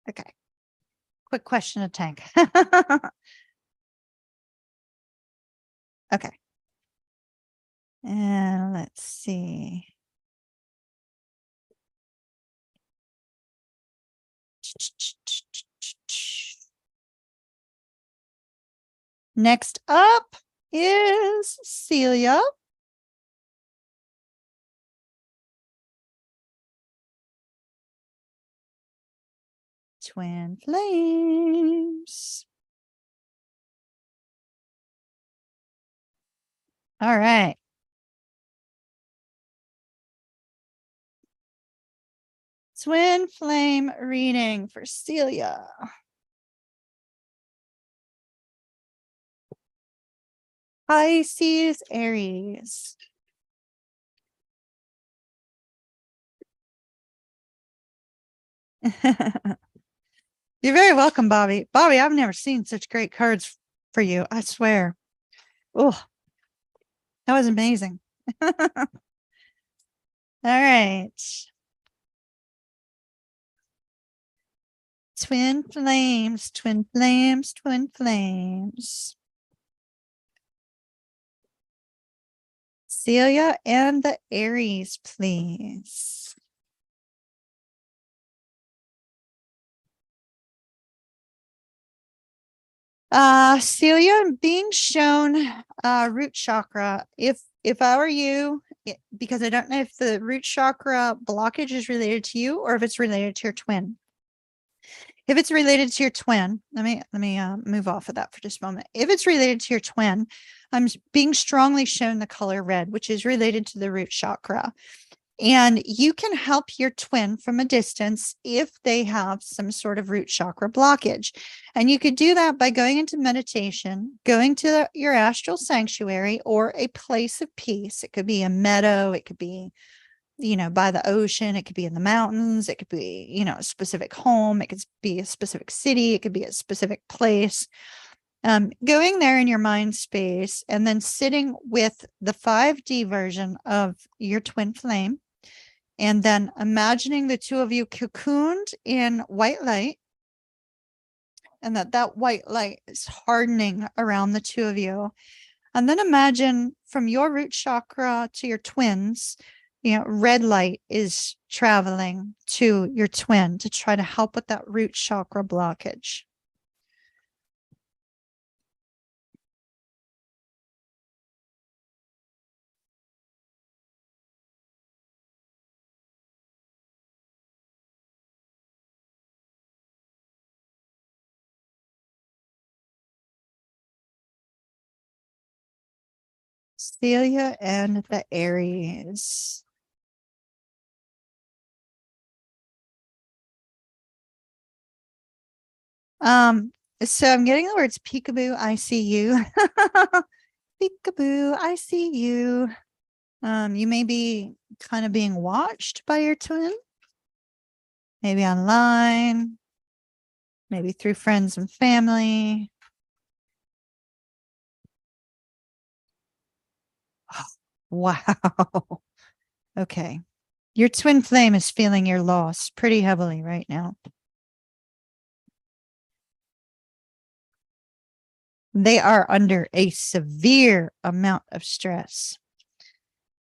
Okay. Quick question to Tank. Okay. And let's see. Next up is Celia. Twin flames. All right. Twin flame reading for Celia. Pisces, Aries. You're very welcome, Bobby. Bobby, I've never seen such great cards for you. I swear. Oh, that was amazing. All right. Twin flames, twin flames, twin flames. Celia and the Aries, please. Celia, being shown root chakra. If I were you, because I don't know if the root chakra blockage is related to you or if it's related to your twin. If it's related to your twin, let me move off of that for just a moment. If it's related to your twin, I'm being strongly shown the color red, which is related to the root chakra. And you can help your twin from a distance if they have some sort of root chakra blockage. And you could do that by going into meditation, going to your astral sanctuary or a place of peace. It could be a meadow. It could be, by the ocean. It could be in the mountains. It could be, a specific home. It could be a specific city. It could be a specific place. Going there in your mind space and then sitting with the 5D version of your twin flame. And then imagining the two of you cocooned in white light and that white light is hardening around the two of you. And then imagine from your root chakra to your twins, red light is traveling to your twin to try to help with that root chakra blockage. Celia and the Aries. So I'm getting the words peekaboo, I see you. Peekaboo, I see you. You may be kind of being watched by your twin, maybe online, maybe through friends and family. Oh, wow. Okay. Your twin flame is feeling your loss pretty heavily right now. They are under a severe amount of stress.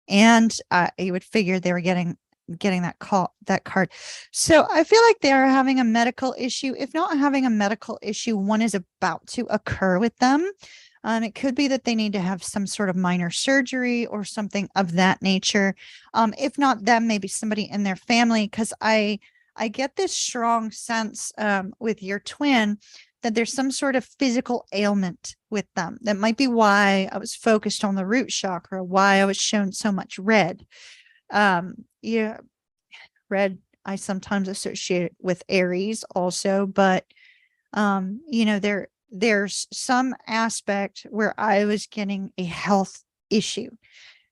And you would figure they were getting that card. So I feel like they are having a medical issue. If not having a medical issue, one is about to occur with them. It could be that they need to have some sort of minor surgery or something of that nature. If not them, maybe somebody in their family, because I get this strong sense with your twin that there's some sort of physical ailment with them. That might be why I was focused on the root chakra, why I was shown so much red. Yeah, red I sometimes associate with Aries also, but there's some aspect where I was getting a health issue.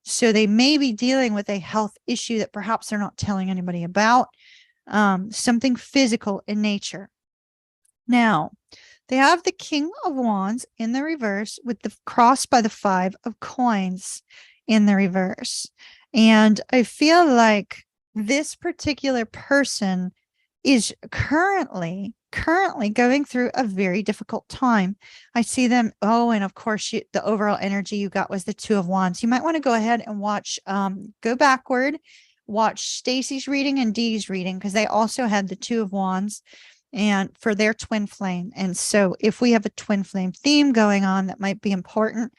So they may be dealing with a health issue that perhaps they're not telling anybody about, something physical in nature. Now, they have the King of Wands in the reverse with the cross by the 5 of coins in the reverse. And I feel like this particular person is currently currently going through a very difficult time. I see them. Oh, and of course, the overall energy you got was the Two of Wands. You might want to go ahead and watch, go backward, watch Stacy's reading and Dee's reading, because they also had the Two of Wands and for their twin flame. And so if we have a twin flame theme going on, that might be important.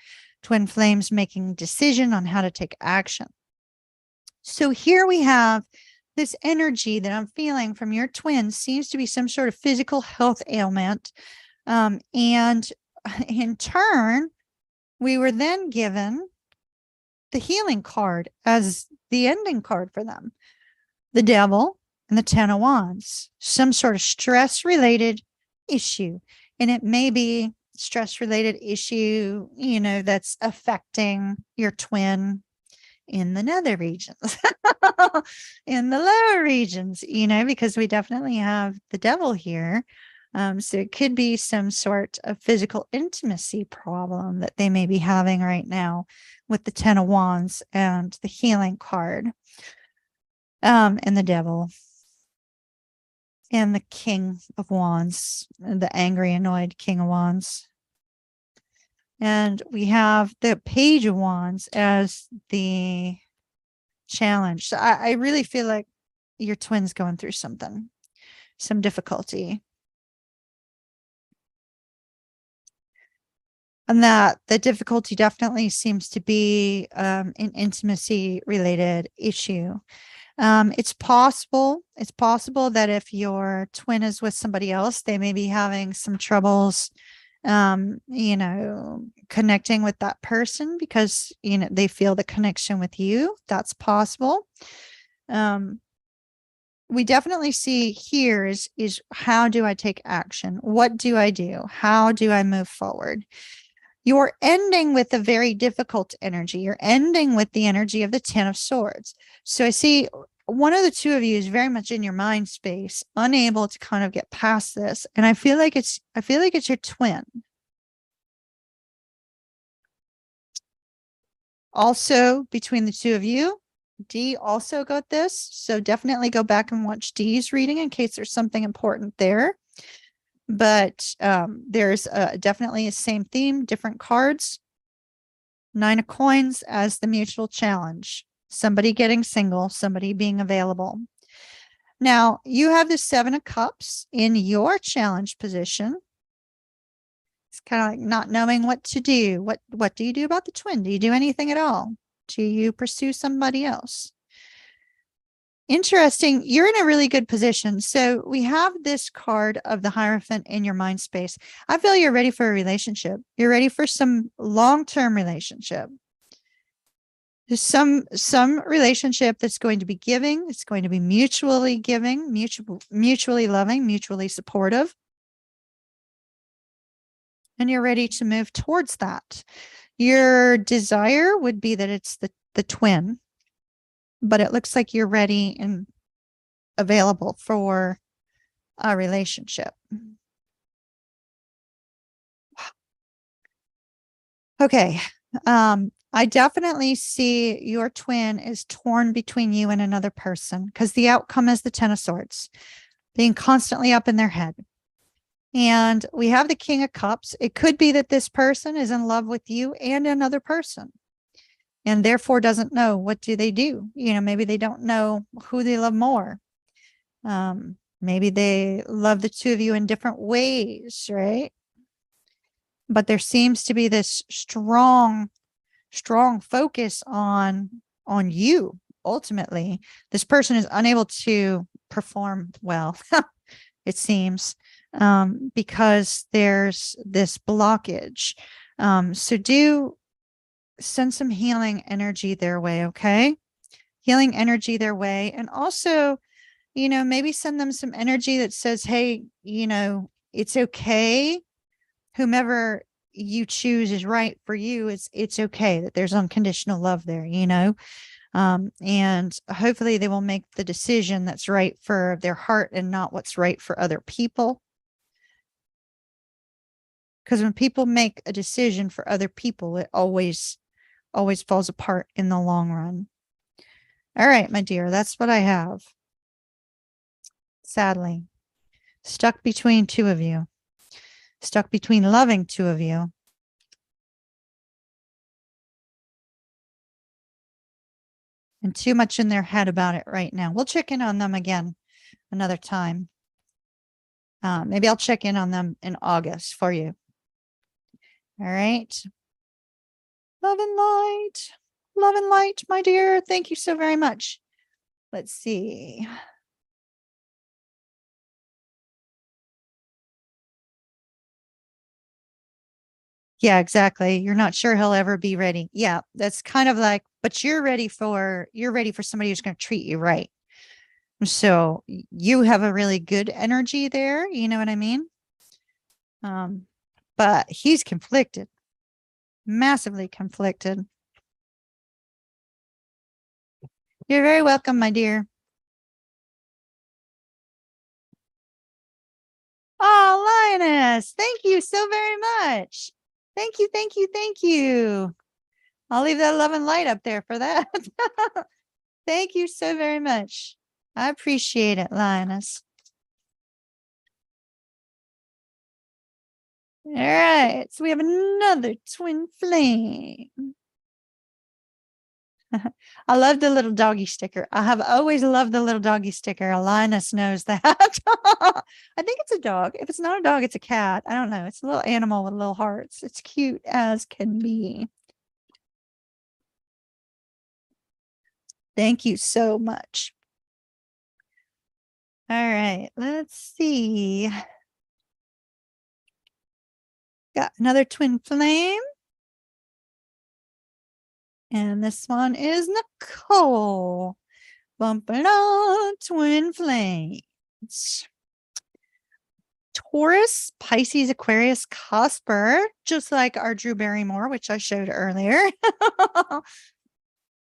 Twin flames making a decision on how to take action. So here we have this energy that I'm feeling from your twin seems to be some sort of physical health ailment. And in turn, we were then given the healing card as the ending card for them. The Devil and the Ten of Wands, some sort of stress related issue. And it may be stress related issue, you know, that's affecting your twin in the nether regions, in the lower regions, you know, because we definitely have the Devil here. So it could be some sort of physical intimacy problem that they may be having right now with the Ten of Wands and the healing card, and the Devil and the King of Wands, the angry, annoyed King of Wands. And we have the Page of Wands as the challenge. So I really feel like your twin's going through something, some difficulty. And that the difficulty definitely seems to be an intimacy related issue. It's possible that if your twin is with somebody else, they may be having some troubles, you know, connecting with that person because, you know, they feel the connection with you. That's possible. We definitely see here is how do I take action? What do I do? How do I move forward? You're ending with a very difficult energy. You're ending with the energy of the Ten of Swords. So I see one of the two of you is very much in your mind space, unable to kind of get past this. And I feel like it's your twin. Also, between the two of you, Dee also got this. So definitely go back and watch Dee's reading in case there's something important there. But there's definitely a same theme, different cards. Nine of Coins as the mutual challenge. Somebody getting single, somebody being available. Now, you have the Seven of Cups in your challenge position. It's kind of like not knowing what to do. What do you do about the twin? Do you do anything at all? Do you pursue somebody else? Interesting. You're in a really good position. So we have this card of the Hierophant in your mind space. I feel you're ready for a relationship. You're ready for some long-term relationship. There's some relationship that's going to be giving. It's going to be mutually giving, mutually loving, mutually supportive. And you're ready to move towards that. Your desire would be that it's the twin, but it looks like you're ready and available for a relationship. Okay. I definitely see your twin is torn between you and another person because the outcome is the Ten of Swords, being constantly up in their head. And we have the King of Cups. It could be that this person is in love with you and another person and therefore doesn't know what do they do. You know, maybe they don't know who they love more. Maybe they love the two of you in different ways, right? But there seems to be this strong focus on you. Ultimately, this person is unable to perform well, it seems, because there's this blockage. So do send some healing energy their way, okay? Healing energy their way. And also, you know, maybe send them some energy that says, hey, you know, it's okay. Whomever you choose is right for you. It's okay that there's unconditional love there, you know? And hopefully they will make the decision that's right for their heart and not what's right for other people. Because when people make a decision for other people, it always falls apart in the long run. All right, my dear, that's what I have. Sadly. Stuck between two of you. Stuck between loving two of you. And too much in their head about it right now. We'll check in on them again another time. Maybe I'll check in on them in August for you. All right. Love and light. Love and light, my dear. Thank you so very much. Let's see. Yeah, exactly. You're not sure he'll ever be ready. Yeah, that's kind of like, but you're ready for somebody who's going to treat you right. So you have a really good energy there. You know what I mean? But he's conflicted, massively conflicted. You're very welcome, my dear. Oh, Lioness, thank you so very much. Thank you, thank you, thank you. I'll leave that love and light up there for that. Thank you so very much. I appreciate it, Lioness. All right, so we have another twin flame. I love the little doggy sticker. I have always loved the little doggy sticker. Linus knows that. I think it's a dog. If it's not a dog, it's a cat. I don't know. It's a little animal with little hearts. It's cute as can be. Thank you so much. All right, let's see. Got another twin flame. And this one is Nicole. Bumping on twin flames. Taurus, Pisces, Aquarius, Cusper, just like our Drew Barrymore, which I showed earlier.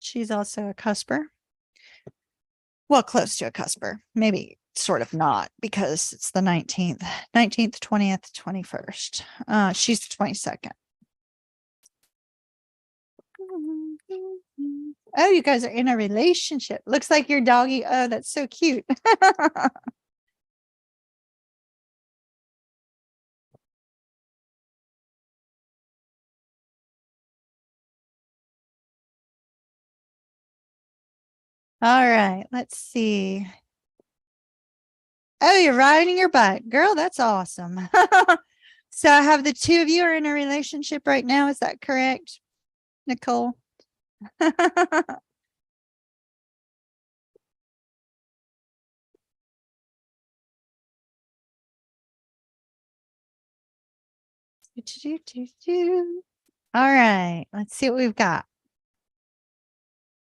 She's also a Cusper. Well, close to a Cusper. Maybe sort of not, because it's the 19th, 20th, 21st. She's the 22nd. Oh, you guys are in a relationship. Looks like your doggy. Oh, that's so cute. All right, let's see. Oh, you're riding your bike. Girl, that's awesome. So I have the two of you are in a relationship right now. Is that correct, Nicole? All right, let's see what we've got.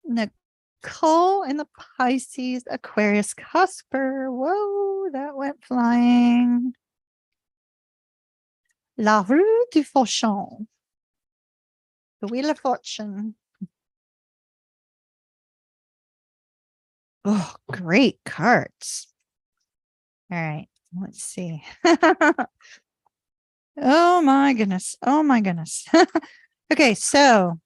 Nicole in the Pisces, Aquarius, Cusper. Whoa, that went flying. La Rue du Fauchon. The Wheel of Fortune. Oh, great cards. All right, let's see. Oh my goodness. Oh my goodness. Okay, so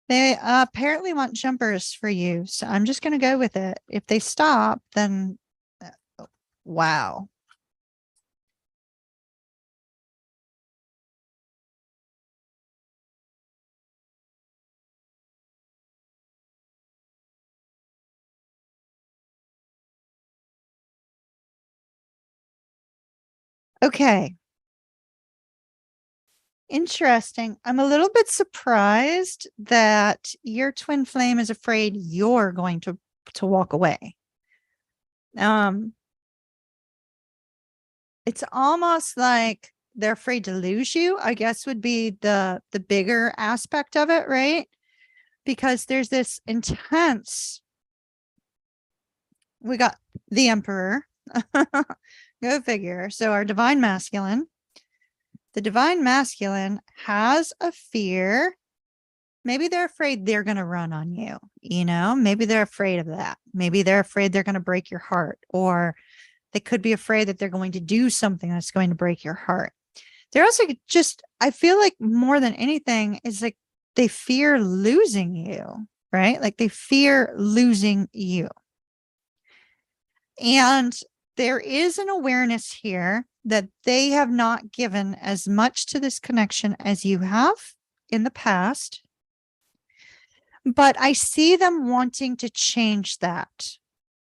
they apparently want jumpers for you. So I'm just going to go with it. If they stop, then wow. Okay. Interesting. I'm a little bit surprised that your twin flame is afraid you're going to walk away. It's almost like they're afraid to lose you, I guess would be the bigger aspect of it, right? Because there's this intense, we got the Emperor. Go figure. So our divine masculine, the divine masculine has a fear. Maybe they're afraid they're going to run on you, you know, maybe they're afraid of that. Maybe they're afraid they're going to break your heart, or they could be afraid that they're going to do something that's going to break your heart. They're also just, I feel like more than anything is like they fear losing you, right? Like they fear losing you. And there is an awareness here that they have not given as much to this connection as you have in the past. But I see them wanting to change that.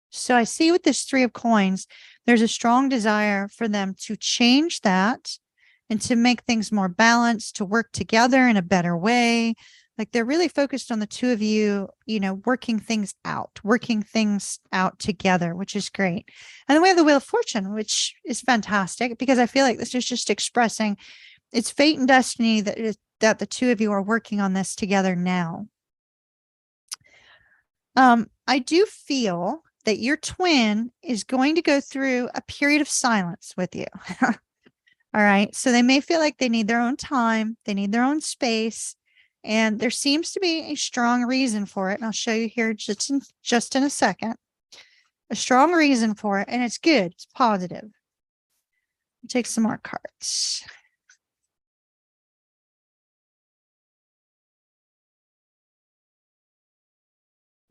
So I see with this 3 of coins, there's a strong desire for them to change that and to make things more balanced, to work together in a better way. Like they're really focused on the 2 of you, working things out together, which is great. And then we have the Wheel of Fortune, which is fantastic because I feel like this is just expressing it's fate and destiny that the 2 of you are working on this together now. I do feel that your twin is going to go through a period of silence with you. All right. So they may feel like they need their own time. They need their own space. And there seems to be a strong reason for it. And I'll show you here just in a second. A strong reason for it. And it's good. It's positive. I'll take some more cards.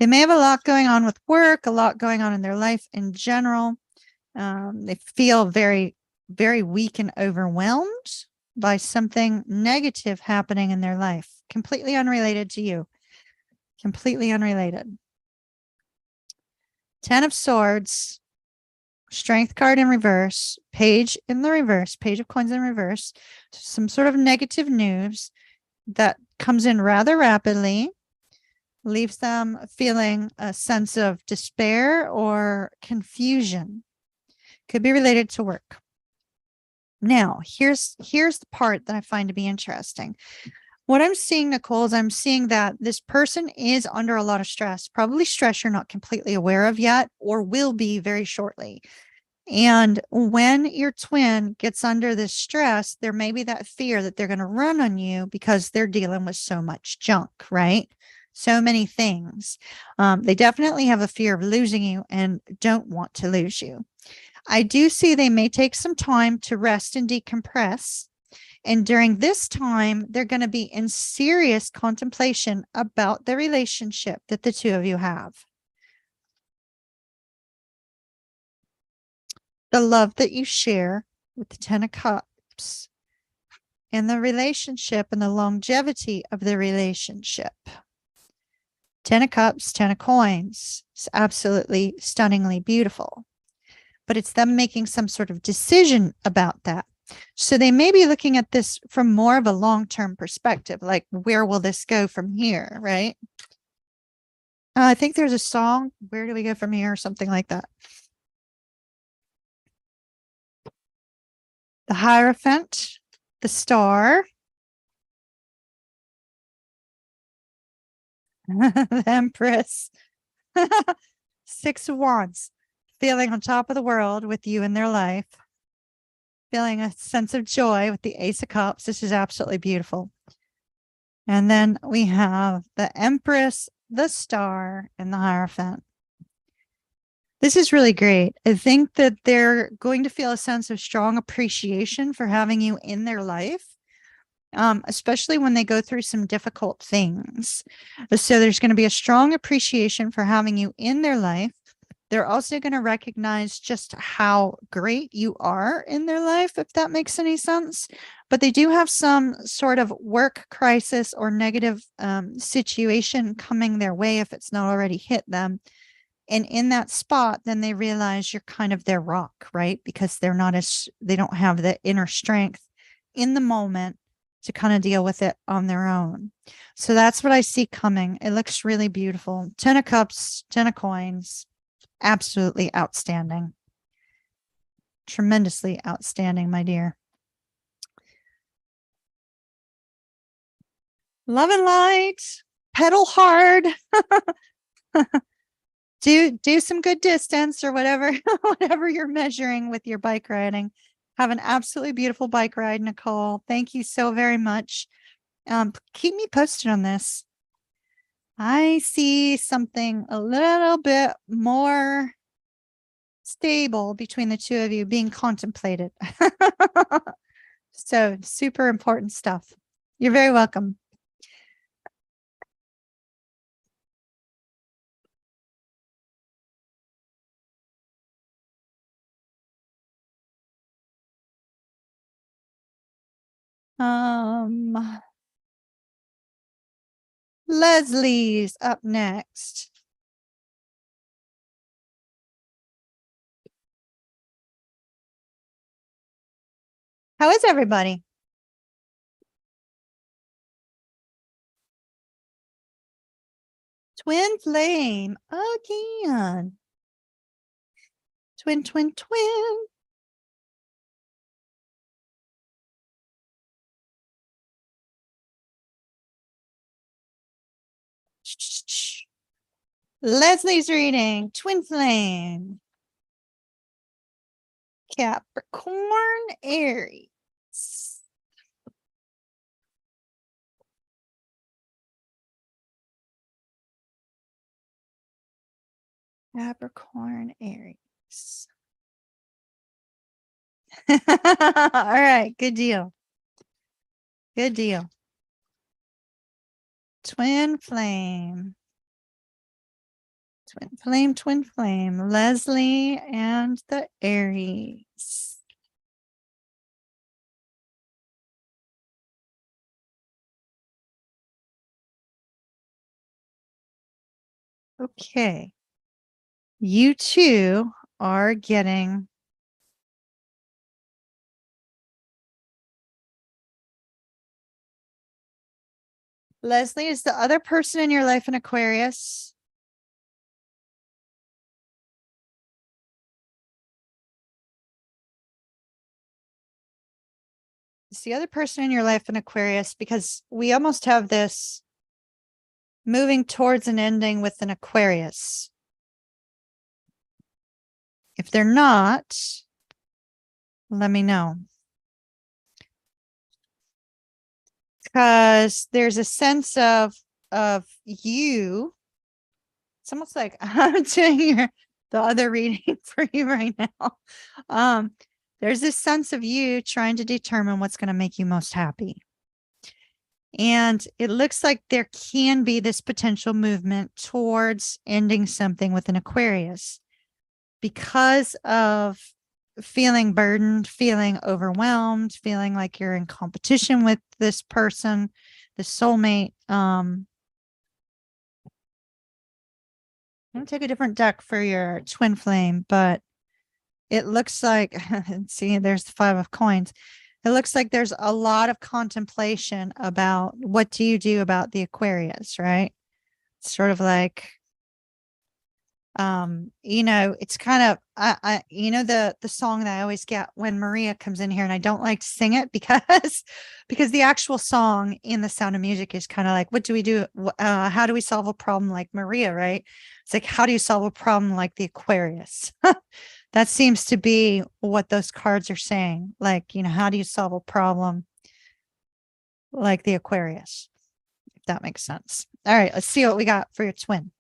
They may have a lot going on with work, a lot going on in their life in general. They feel very, very weak and overwhelmed by something negative happening in their life, completely unrelated to you, completely unrelated. 10 of Swords, Strength card in reverse, Page in the reverse, Page of Coins in reverse, some sort of negative news that comes in rather rapidly. Leaves them feeling a sense of despair or confusion. Could be related to work. Now, here's the part that I find to be interesting. What I'm seeing, Nicole, is I'm seeing that this person is under a lot of stress, probably stress you're not completely aware of yet or will be very shortly. And when your twin gets under this stress, there may be that fear that they're going to run on you because they're dealing with so much junk, right? So many things. They definitely have a fear of losing you and don't want to lose you. I do see they may take some time to rest and decompress. And during this time, they're going to be in serious contemplation about the relationship that the 2 of you have. The love that you share with the 10 of Cups and the relationship and the longevity of the relationship. 10 of Cups, 10 of Coins. It's absolutely stunningly beautiful. But it's them making some sort of decision about that. So they may be looking at this from more of a long-term perspective, like where will this go from here, right? I think there's a song, Where Do We Go From Here, or something like that. The Hierophant, the Star, the Empress, 6 of Wands, feeling on top of the world with you in their life, feeling a sense of joy with the Ace of Cups. This is absolutely beautiful. And then we have the Empress, the Star, and the Hierophant. This is really great. I think that they're going to feel a sense of strong appreciation for having you in their life. Especially when they go through some difficult things. So there's going to be a strong appreciation for having you in their life. They're also going to recognize just how great you are in their life, if that makes any sense. But they do have some sort of work crisis or negative situation coming their way if it's not already hit them. And in that spot, then they realize you're kind of their rock, right? Because they don't have the inner strength in the moment to kind of deal with it on their own. So that's what I see coming. It looks really beautiful. 10 of Cups, 10 of Coins, absolutely outstanding. Tremendously outstanding, my dear. Love and light, pedal hard. do some good distance or whatever, whatever you're measuring with your bike riding. Have an absolutely beautiful bike ride, Nicole. Thank you so very much. Keep me posted on this. I see something a little bit more stable between the 2 of you being contemplated. So super important stuff. You're very welcome. Leslie's up next. How is everybody? Twin flame again. Twin, twin, twin. Leslie's reading twin flame. Capricorn, Aries. Capricorn, Aries. All right, good deal. Good deal. Twin flame. Twin flame, twin flame. Leslie and the Aries. Okay. You two are getting Leslie, is the other person in your life an Aquarius? Is the other person in your life an Aquarius? Because we almost have this moving towards an ending with an Aquarius. If they're not, let me know. Because there's a sense of you. It's almost like I'm doing the other reading for you right now. There's this sense of you trying to determine what's going to make you most happy. And it looks like there can be this potential movement towards ending something with an Aquarius because of feeling burdened, feeling overwhelmed, feeling like you're in competition with this person, the soulmate. I'm going to take a different deck for your twin flame, but it looks like, see, there's the 5 of coins. It looks like there's a lot of contemplation about what do you do about the Aquarius, right? It's sort of like, it's kind of, the song that I always get when Maria comes in here, and I don't like to sing it because the actual song in The Sound of Music is kind of like, what do we do? How do we solve a problem like Maria, right? It's like, how do you solve a problem like the Aquarius? That seems to be what those cards are saying. Like, how do you solve a problem like the Aquarius? If that makes sense. All right, let's see what we got for your twin.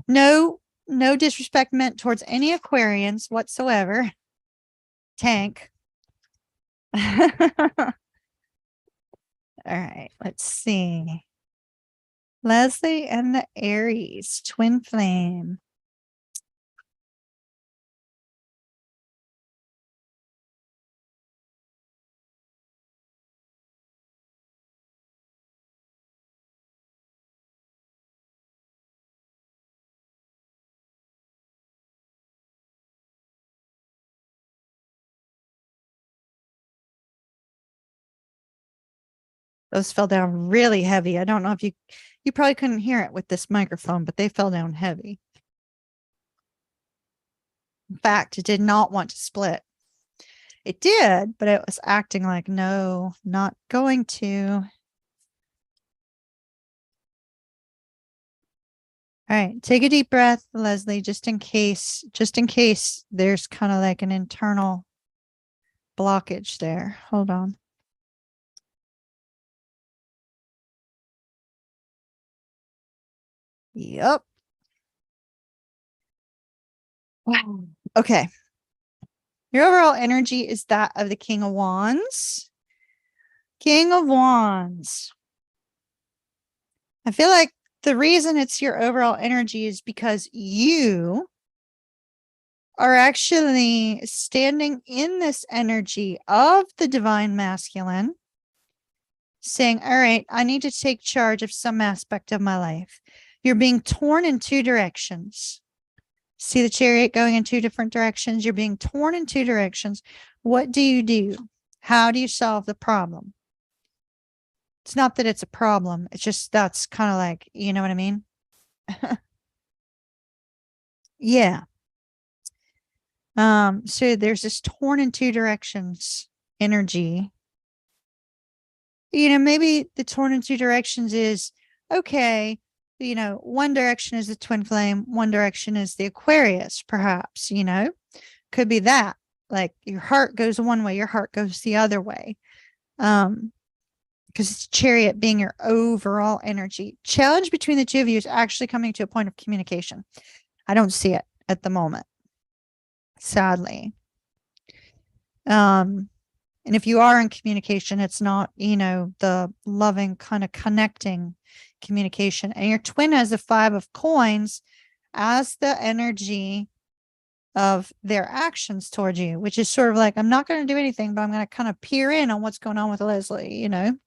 No disrespect meant towards any Aquarians whatsoever. Tank. All right, let's see. Leslie and the Aries, twin flame. Those fell down really heavy. I don't know if you probably couldn't hear it with this microphone, but they fell down heavy. In fact, it did not want to split. It did, but it was acting like, no, not going to. All right, take a deep breath, Leslie, just in case there's kind of like an internal blockage there. Hold on. Yep. Wow. Okay. Your overall energy is that of the King of Wands. King of Wands. I feel like the reason it's your overall energy is because you are actually standing in this energy of the divine masculine, saying, all right, I need to take charge of some aspect of my life. You're being torn in two directions. See the chariot going in two different directions? You're being torn in two directions. What do you do? How do you solve the problem? It's not that it's a problem. It's just that's kind of like, you know what I mean? Yeah. So there's this torn in two directions energy. You know, maybe the torn in two directions is okay. You know, one direction is the twin flame, one direction is the Aquarius, perhaps, you know, could be that. Like your heart goes one way, your heart goes the other way. Because it's chariot being your overall energy. Challenge between the two of you is actually coming to a point of communication. I don't see it at the moment, sadly. And if you are in communication, it's not, you know, the loving kind of connecting communication. And your twin has the 5 of coins as the energy of their actions towards you, which is sort of like, I'm not going to do anything, but I'm going to kind of peer in on what's going on with Leslie, you know?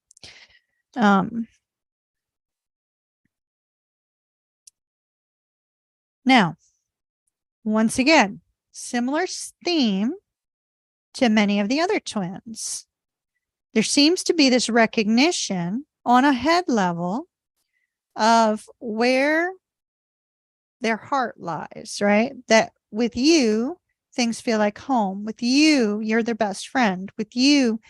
Now, once again, similar theme to many of the other twins. There seems to be this recognition on a head level of where their heart lies, right? That with you, things feel like home. With you, you're their best friend. With you,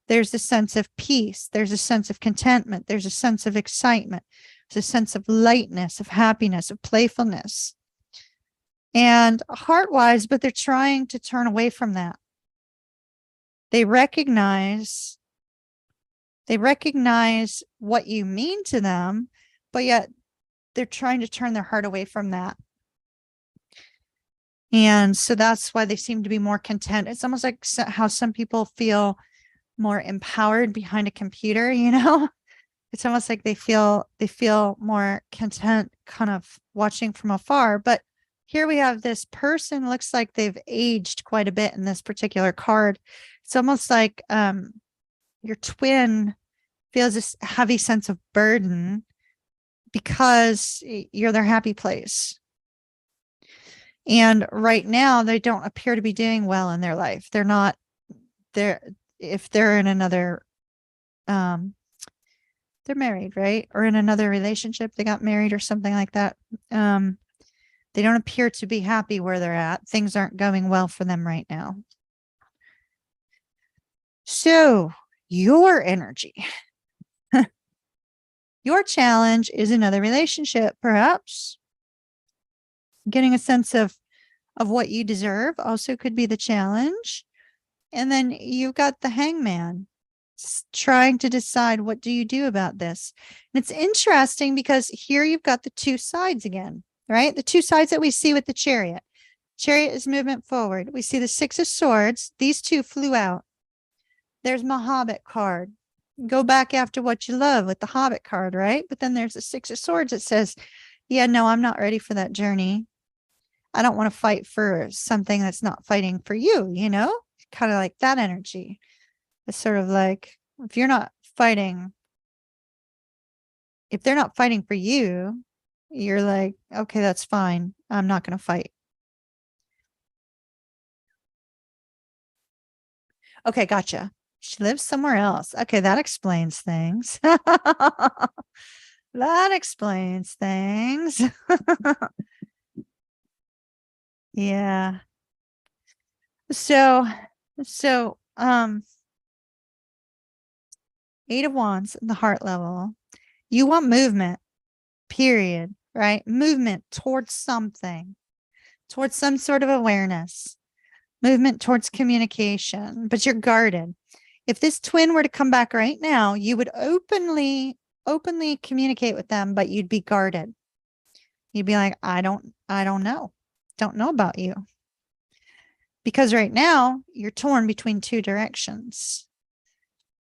there's a sense of peace. There's a sense of contentment. There's a sense of excitement. There's a sense of lightness, of happiness, of playfulness. And heart-wise, but they're trying to turn away from that. They recognize what you mean to them, but yet they're trying to turn their heart away from that. And so that's why they seem to be more content. It's almost like how some people feel more empowered behind a computer, you know? It's almost like they feel more content kind of watching from afar. But here we have this person, looks like they've aged quite a bit in this particular card. It's almost like your twin feels this heavy sense of burden because you're their happy place. And right now, they don't appear to be doing well in their life. They're not there. If they're in another, they're married, right? Or in another relationship, they got married or something like that. They don't appear to be happy where they're at. Things aren't going well for them right now. So your energy, your challenge is another relationship, perhaps. Getting a sense of what you deserve also could be the challenge. And then you've got the hangman trying to decide, what do you do about this? And it's interesting because here you've got the two sides again, right? The two sides that we see with the chariot. Chariot is movement forward. We see the 6 of swords. These two flew out. There's my Hobbit card. Go back after what you love with the Hobbit card, right? But then there's the 6 of swords that says, yeah, no, I'm not ready for that journey. I don't want to fight for something that's not fighting for you, you know? Kind of like that energy. It's sort of like, if they're not fighting for you, you're like, okay, that's fine. I'm not going to fight. Okay, gotcha. She lives somewhere else. Okay, that explains things. That explains things. Yeah. So, 8 of Wands, the heart level. You want movement, period, right? Movement towards something, towards some sort of awareness, movement towards communication, but you're guarded. If this twin were to come back right now, you would openly communicate with them, but you'd be guarded. You'd be like, I don't know. Don't know about you. Because right now you're torn between two directions.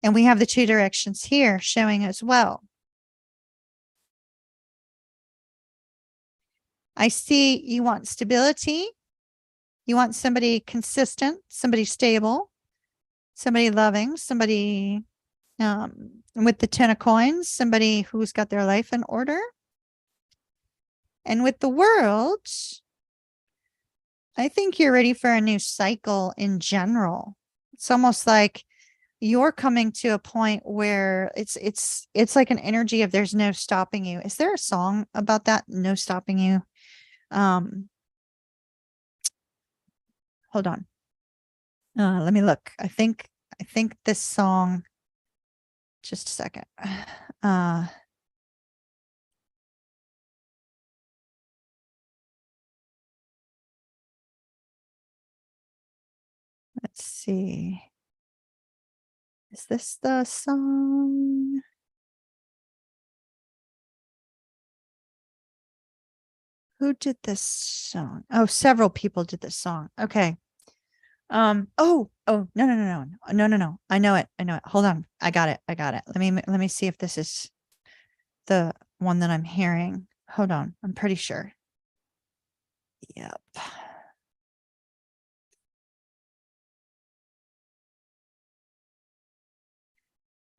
And we have the two directions here showing as well. I see you want stability. You want somebody consistent, somebody stable, somebody loving, somebody with the 10 of coins, somebody who's got their life in order. And with the world, I think you're ready for a new cycle in general. It's almost like you're coming to a point where it's like an energy of there's no stopping you. Is there a song about that? No stopping you. Hold on. Let me look. I think this song, just a second. Let's see. Is this the song? Who did this song? Oh, several people did this song. Okay. Oh, no. I know it. Hold on. I got it. Let me see if this is the one that I'm hearing. Hold on. I'm pretty sure. Yep.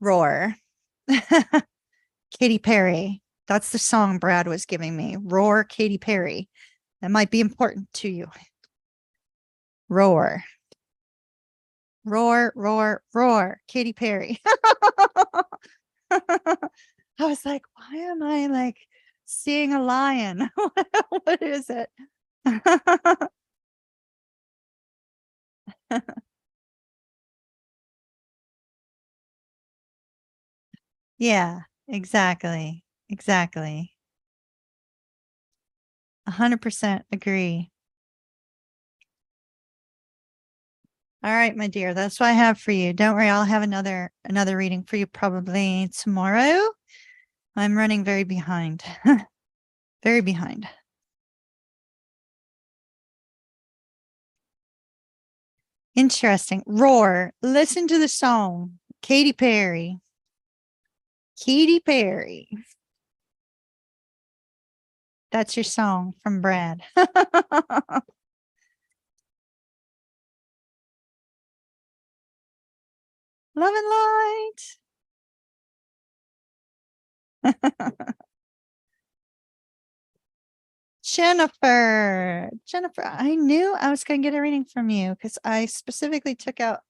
Roar. Katy Perry. That's the song Brad was giving me. Roar, Katy Perry. That might be important to you. Roar. Roar, roar, roar. Katy Perry. I was like, why am I like seeing a lion? What is it? Yeah, exactly. 100% agree. All right, my dear, that's what I have for you. Don't worry, I'll have another reading for you probably tomorrow. I'm running very behind. Very behind. Interesting. Roar. Listen to the song. Katy Perry. Katy Perry. That's your song from Brad. Love and light. Jennifer, I knew I was going to get a reading from you because I specifically took out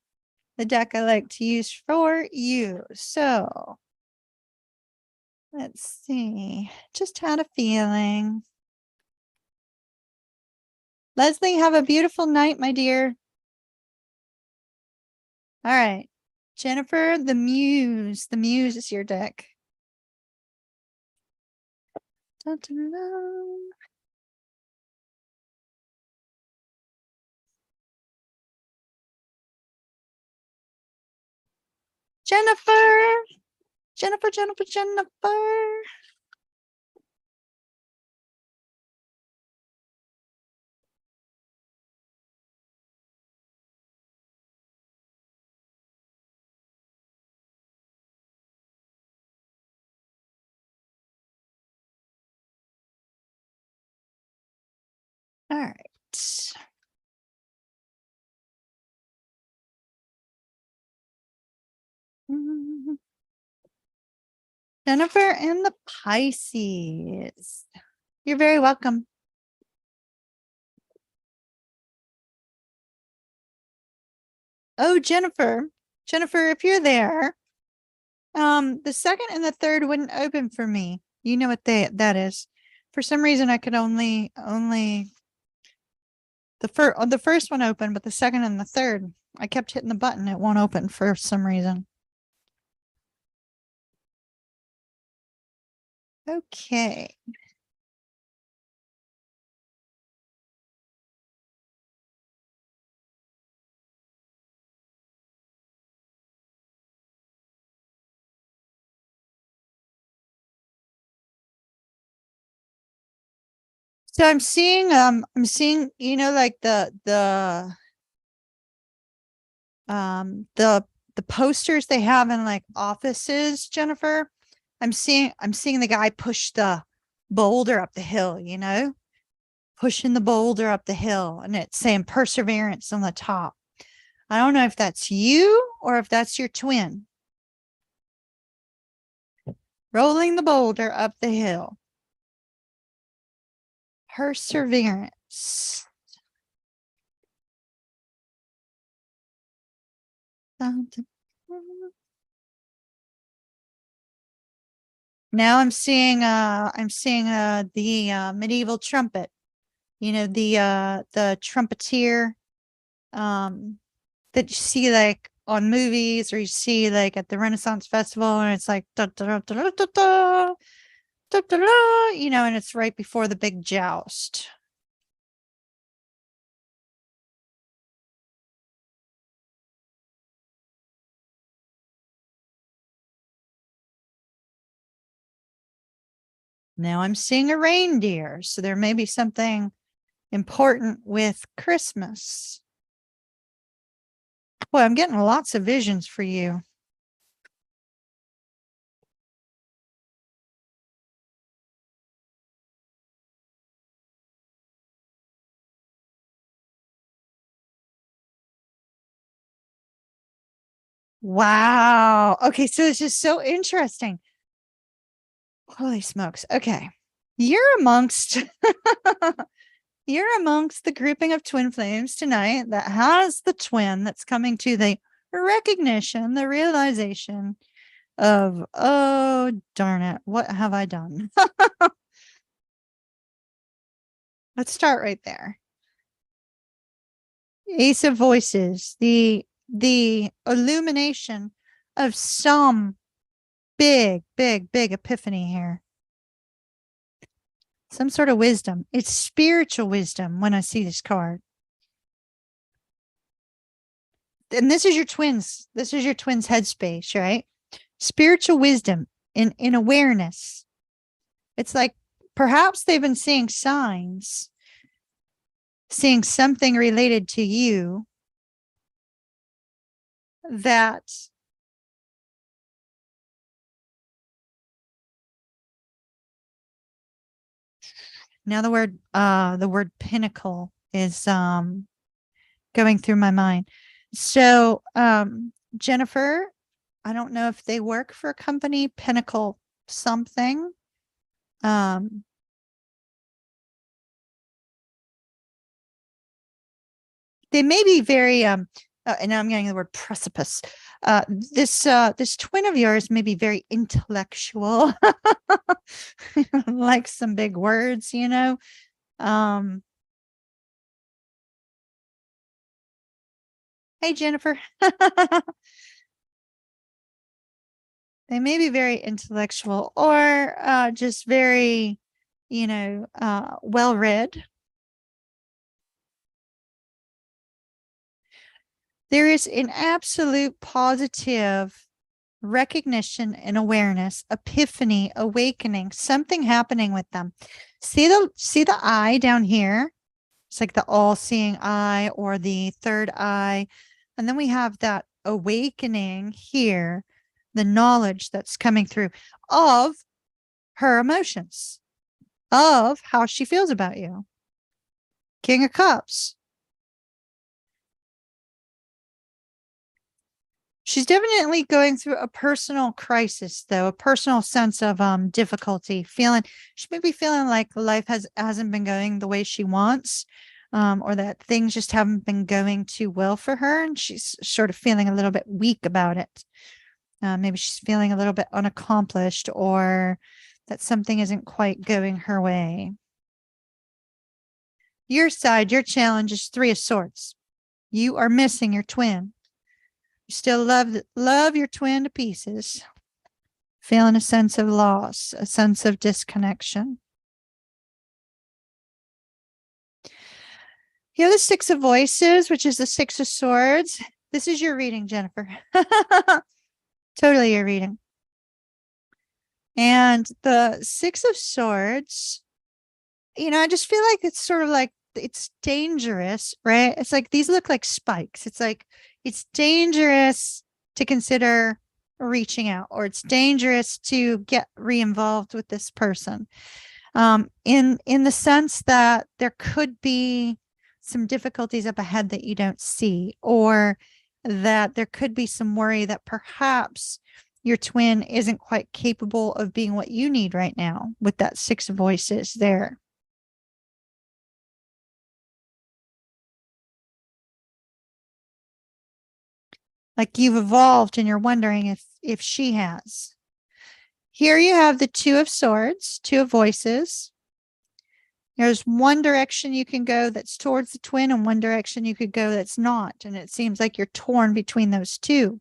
the deck I like to use for you. So let's see. Just had a feeling. Leslie, have a beautiful night, my dear. All right. Jennifer, the Muse. The Muse is your deck. Dun, dun, dun. Jennifer. Jennifer. All right. Jennifer and the Pisces. You're very welcome. Oh, Jennifer, if you're there, the second and the third wouldn't open for me. You know what that is. For some reason, I could only the first one open, but the second and the third, I kept hitting the button. It won't open for some reason. Okay. So I'm seeing, you know, like the The posters they have in like offices, Jennifer. I'm seeing the guy push the boulder up the hill, pushing the boulder up the hill, and it's saying perseverance on the top. I don't know if that's you or if that's your twin. Rolling the boulder up the hill. Perseverance. Now I'm seeing the medieval trumpet. The trumpeter that you see like on movies, or you see like at the Renaissance Festival, and it's like da, da, da, da, da, da, da, da, da, and it's right before the big joust. Now I'm seeing a reindeer, so there may be something important with Christmas. Boy, I'm getting lots of visions for you. Wow. Okay, so it's just so interesting. Holy smokes. Okay. You're amongst the grouping of twin flames tonight that has the twin that's coming to the recognition, the realization of, oh, darn it, what have I done? Let's start right there. Ace of Voices, the illumination of some big epiphany here. Some sort of wisdom. It's spiritual wisdom when I see this card. And this is your twins. This is your twins' headspace, right? Spiritual wisdom in awareness. It's like perhaps they've been seeing signs, seeing something related to you that now the word pinnacle is going through my mind. So Jennifer, I don't know if they work for a company, Pinnacle something. They may be very and now I'm getting the word precipice. This twin of yours may be very intellectual, like some big words, Hey, Jennifer. They may be very intellectual or just very, well read. There is an absolute positive recognition and awareness, epiphany, awakening, something happening with them. See the eye down here? It's like the all-seeing eye or the third eye. And then we have that awakening here, the knowledge that's coming through of her emotions, of how she feels about you. King of Cups. She's definitely going through a personal crisis, though, a personal sense of difficulty, she may be feeling like life hasn't been going the way she wants, or that things just haven't been going too well for her, and she's sort of feeling a little bit weak about it. Maybe she's feeling a little bit unaccomplished, or that something isn't quite going her way. Your side, your challenge is 3 of Swords. You are missing your twin. You still love your twin to pieces. Feeling a sense of loss, a sense of disconnection. You have the 6 of Voices, which is the 6 of Swords. This is your reading, Jennifer. Totally your reading. And the 6 of Swords, I just feel like it's sort of like it's dangerous, right? It's like these look like spikes. It's like it's dangerous to consider reaching out, or it's dangerous to get re-involved with this person. In the sense that there could be some difficulties up ahead that you don't see, or that there could be some worry that perhaps your twin isn't quite capable of being what you need right now with that 6 of voices there. Like you've evolved and you're wondering if she has. Here you have the 2 of swords, 2 of voices. There's one direction you can go that's towards the twin and one direction you could go that's not. And it seems like you're torn between those two.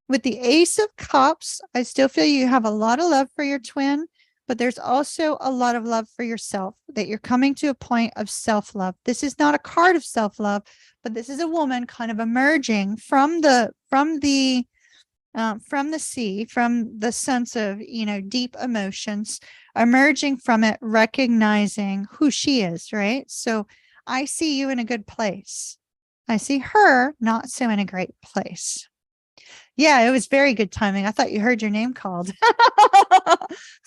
With the Ace of Cups, I still feel you have a lot of love for your twin, but there's also a lot of love for yourself, that you're coming to a point of self-love. This is not a card of self-love, but this is a woman kind of emerging from the sea, from the sense of, deep emotions, emerging from it, recognizing who she is, right? So I see you in a good place. I see her not so in a great place. Yeah, it was very good timing. I thought you heard your name called.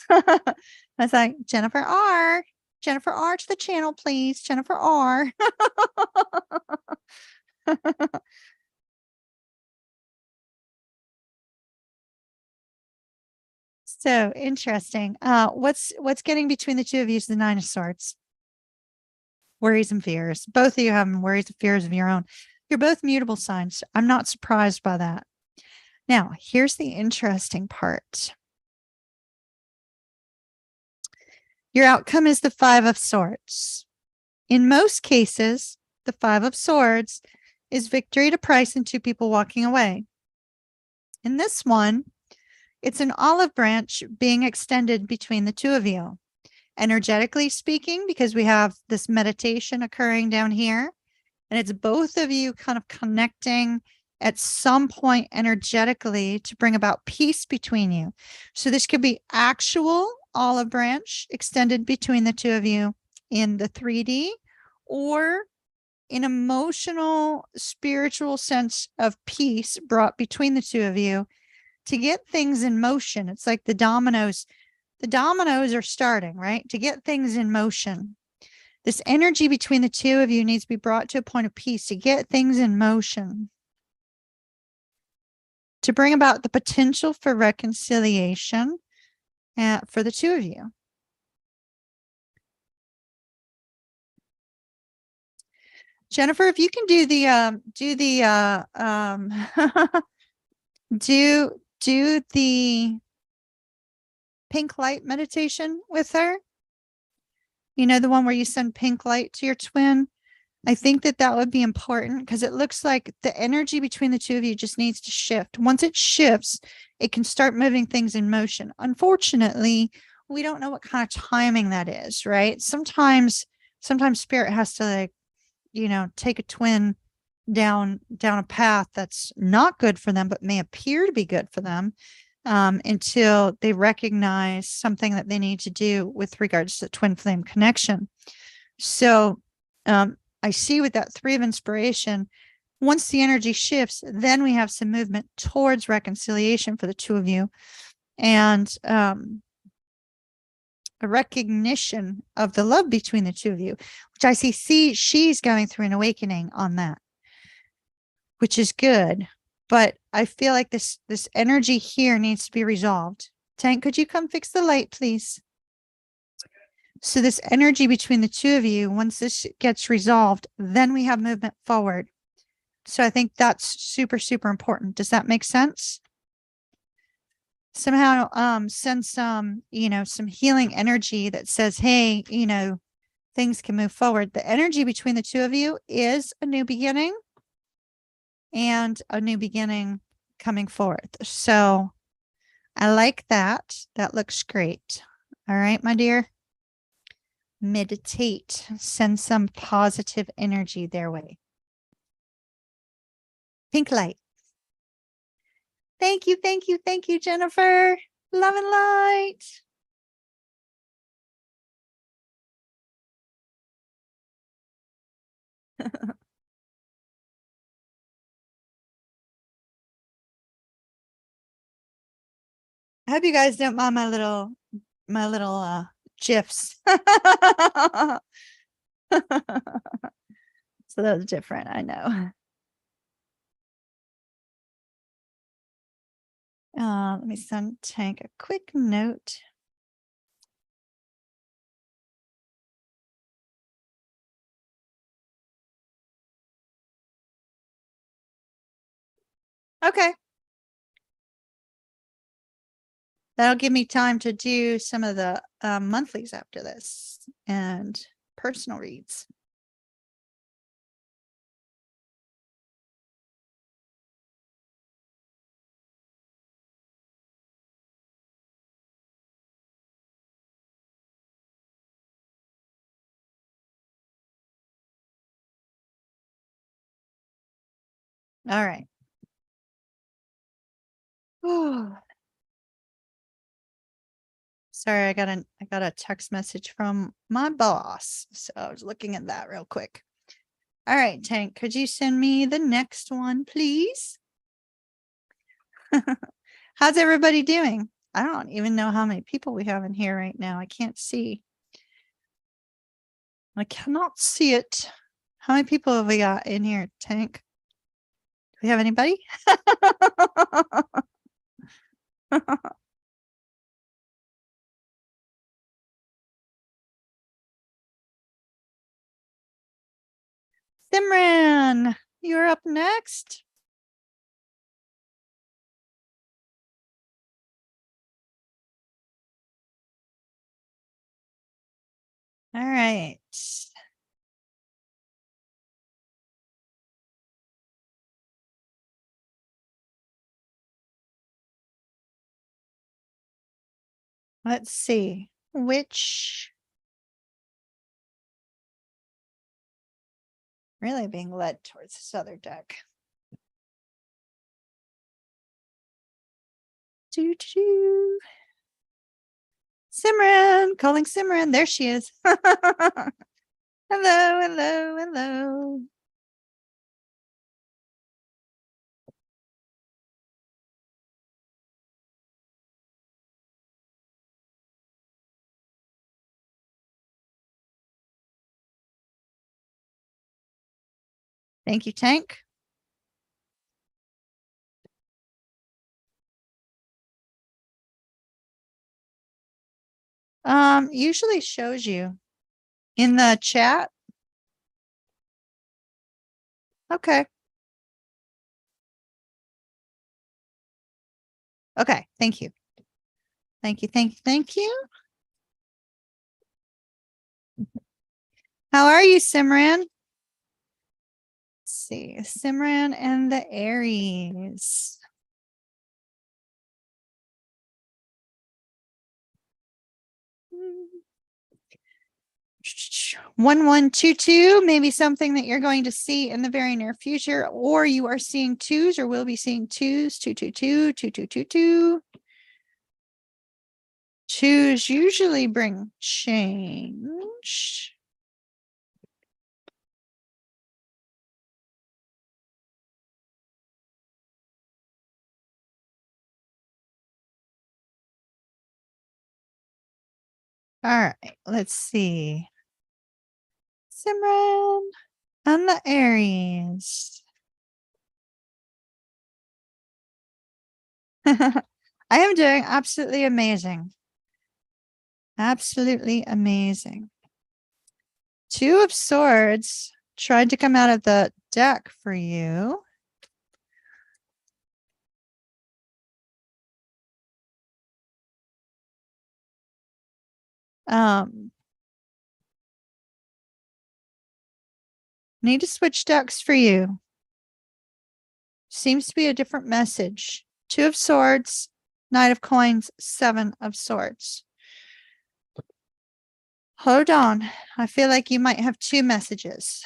I was like, Jennifer R. Jennifer R to the channel, please. Jennifer R. So interesting. What's getting between the two of you is the 9 of Swords. Worries and fears. Both of you have worries and fears of your own. You're both mutable signs. I'm not surprised by that. Now, here's the interesting part. Your outcome is the 5 of Swords. In most cases, the 5 of Swords is victory at a price and 2 people walking away. In this one, it's an olive branch being extended between the 2 of you. Energetically speaking, because we have this meditation occurring down here, and it's both of you kind of connecting at some point energetically to bring about peace between you. So this could be actual olive branch extended between the 2 of you in the 3D, or an emotional, spiritual sense of peace brought between the 2 of you to get things in motion. It's like the dominoes are starting, right? To get things in motion. This energy between the 2 of you needs to be brought to a point of peace to get things in motion, to bring about the potential for reconciliation for the 2 of you. Jennifer, if you can do the do the pink light meditation with her. You know, the one where you send pink light to your twin. I think that would be important, because it looks like the energy between the 2 of you just needs to shift. Once it shifts, it can start moving things in motion. Unfortunately, we don't know what kind of timing that is, right? Sometimes spirit has to, like, take a twin down a path that's not good for them, but may appear to be good for them, until they recognize something that they need to do with regards to the twin flame connection. So I see with that 3 of inspiration, once the energy shifts, then we have some movement towards reconciliation for the 2 of you, and a recognition of the love between the 2 of you, which I see she's going through an awakening on that, which is good. But I feel like this energy here needs to be resolved. Tank, could you come fix the light, please? So this energy between the 2 of you, once this gets resolved, then we have movement forward. So I think that's super, super important. Does that make sense? Somehow send some, some healing energy that says, hey, things can move forward. The energy between the 2 of you is a new beginning, and a new beginning coming forth. So I like that. That looks great. All right, my dear. Meditate. Send some positive energy their way. Pink light. Thank you, thank you, thank you, Jennifer. Love and light. I hope you guys don't mind my little gifs. So that was different, I know. Let me send Tank a quick note. Okay. That'll give me time to do some of the monthlies after this and personal reads. All right. Sorry, I got a text message from my boss. So I was looking at that real quick. All right, Tank, could you send me the next one, please? How's everybody doing? I don't even know how many people we have in here right now. I can't see. I cannot see it. How many people have we got in here, Tank? Do we have anybody? Simran, you're up next. All right. Let's see. Which really being led towards this other deck. Doo-doo. Simran, calling Simran. There she is. Hello, hello, hello. Thank you, Tank. Usually shows you in the chat. Okay. Okay. Thank you. Thank you. Thank you. Thank you. How are you, Simran? Let's see. Simran and the Aries. Hmm. 1122, maybe something that you're going to see in the very near future, or you are seeing twos or will be seeing twos, 222, 2222. Twos usually bring change. All right, let's see. Simran and the Aries. I am doing absolutely amazing. Absolutely amazing. Two of Swords tried to come out of the deck for you. Need to switch decks for you. Seems to be a different message. Two of Swords, Knight of Coins, Seven of Swords. Hold on. I feel like you might have two messages.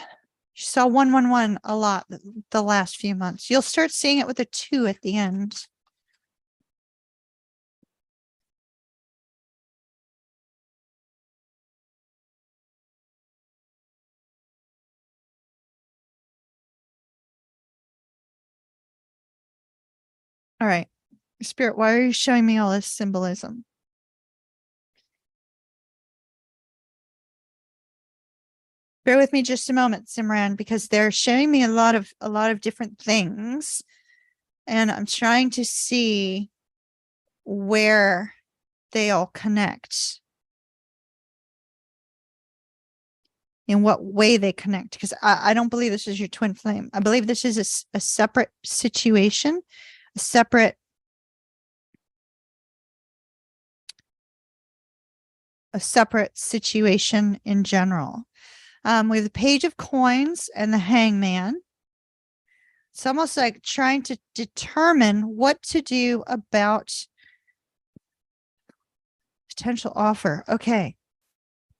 You saw 111 a lot the last few months. You'll start seeing it with a 2 at the end. All right. Spirit, why are you showing me all this symbolism? Bear with me just a moment, Simran, because they're showing me a lot of different things, and I'm trying to see where they all connect, in what way they connect, because I don't believe this is your twin flame. I believe this is a separate situation, a separate situation in general. With the Page of Coins and the Hangman, it's almost like trying to determine what to do about potential offer. Okay.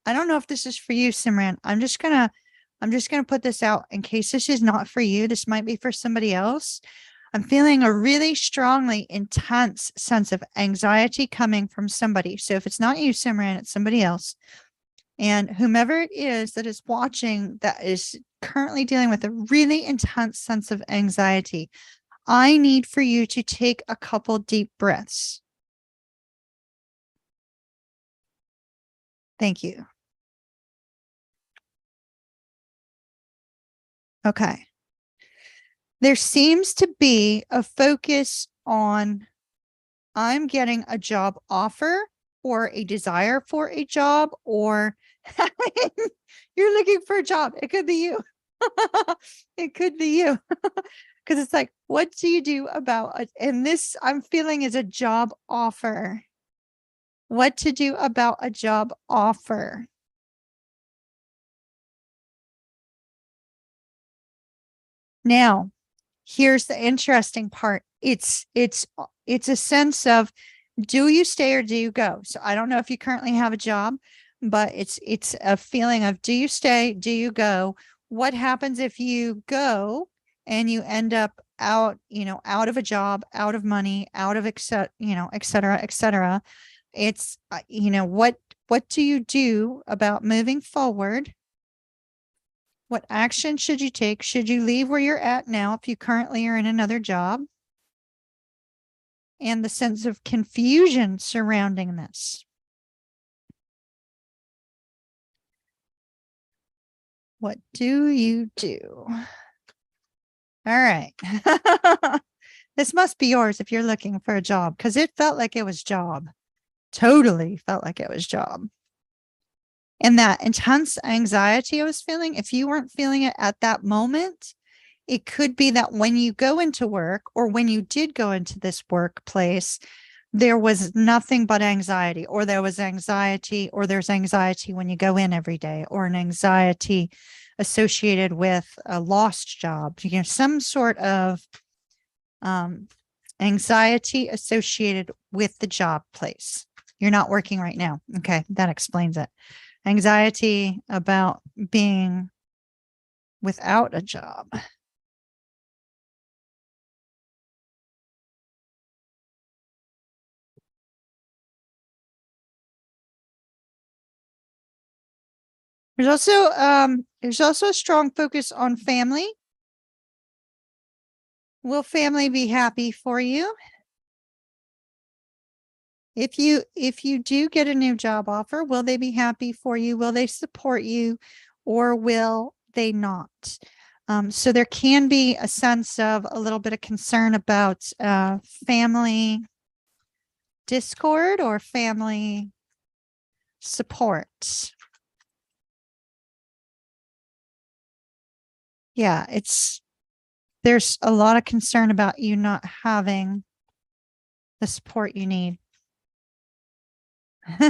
I don't know if this is for you, Simran. I'm just gonna put this out in case this is not for you. This might be for somebody else. I'm feeling a really strongly intense sense of anxiety coming from somebody. So if it's not you, Simran, it's somebody else. And whomever it is that is watching that is currently dealing with a really intense sense of anxiety, I need for you to take a couple deep breaths. Thank you. Okay. There seems to be a focus on I'm getting a job offer or a desire for a job, or you're looking for a job. It could be you. It could be you. Because it's like, what do you do about it? And this I'm feeling is a job offer. What to do about a job offer? Now, here's the interesting part. It's a sense of, do you stay or do you go? So I don't know if you currently have a job, but it's a feeling of, do you stay? Do you go? What happens if you go and you end up out, out of a job, out of money, out of et cetera, et cetera. It's, what do you do about moving forward? What action should you take? Should you leave where you're at now if you currently are in another job? And the sense of confusion surrounding this. What do you do? All right. This must be yours if you're looking for a job, because it felt like it was job. Totally felt like it was job. And that intense anxiety I was feeling, if you weren't feeling it at that moment, it could be that when you go into work, or when you did go into this workplace, there was nothing but anxiety, or there was anxiety, or there's anxiety when you go in every day, or an anxiety associated with a lost job, some sort of anxiety associated with the job place. You're not working right now. Okay, that explains it. Anxiety about being without a job. There's also a strong focus on family. Will family be happy for you? If you do get a new job offer, will they be happy for you? Will they support you, or will they not? So there can be a sense of a little bit of concern about family discord or family support. Yeah, there's a lot of concern about you not having the support you need.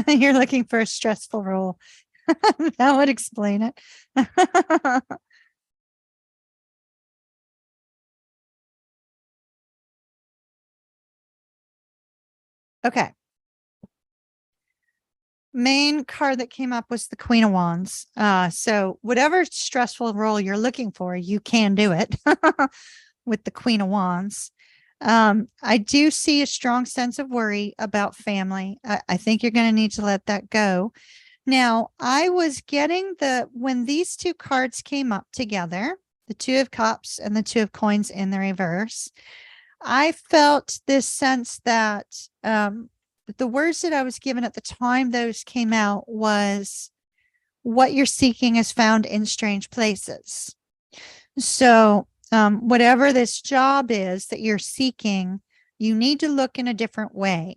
You're looking for a stressful role. That would explain it. Okay. Main card that came up was the Queen of Wands. So whatever stressful role you're looking for, you can do it with the Queen of Wands. I do see a strong sense of worry about family. I think you're going to need to let that go. Now, I was getting when these two cards came up together, the Two of Cups and the Two of Coins in the reverse, I felt this sense that the words that I was given at the time those came out was what you're seeking is found in strange places. So whatever this job is that you're seeking, you need to look in a different way.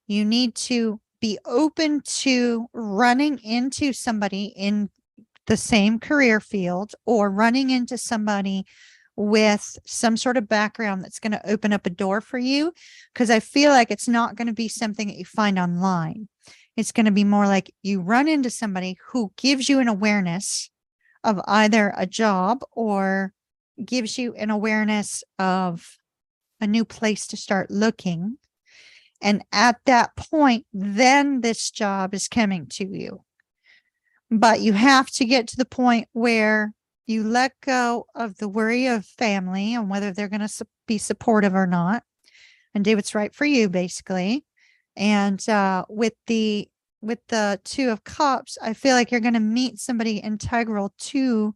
You need to be open to running into somebody in the same career field or running into somebody with some sort of background that's going to open up a door for you. Because I feel like it's not going to be something that you find online. It's going to be more like you run into somebody who gives you an awareness of either a job or gives you an awareness of a new place to start looking. And at that point, then this job is coming to you. But you have to get to the point where you let go of the worry of family and whether they're going to be supportive or not and do what's right for you, basically. And with the Two of Cups, I feel like you're going to meet somebody integral to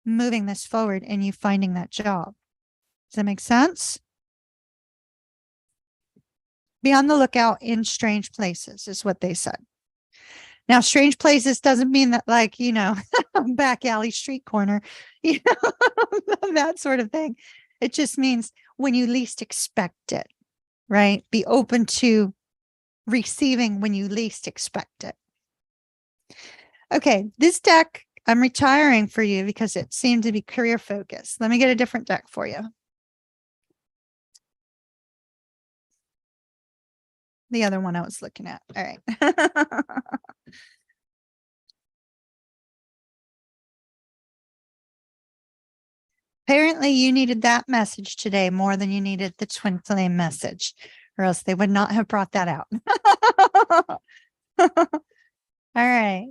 moving this forward and you finding that job. Does that make sense? Be on the lookout in strange places is what they said. Now, strange places doesn't mean that, like, back alley, street corner, that sort of thing. It just means when you least expect it, right? Be open to receiving when you least expect it. Okay, this deck, I'm retiring for you because it seemed to be career focused. Let me get a different deck for you. The other one I was looking at. All right. Apparently you needed that message today more than you needed the twin flame message, or else they would not have brought that out. All right.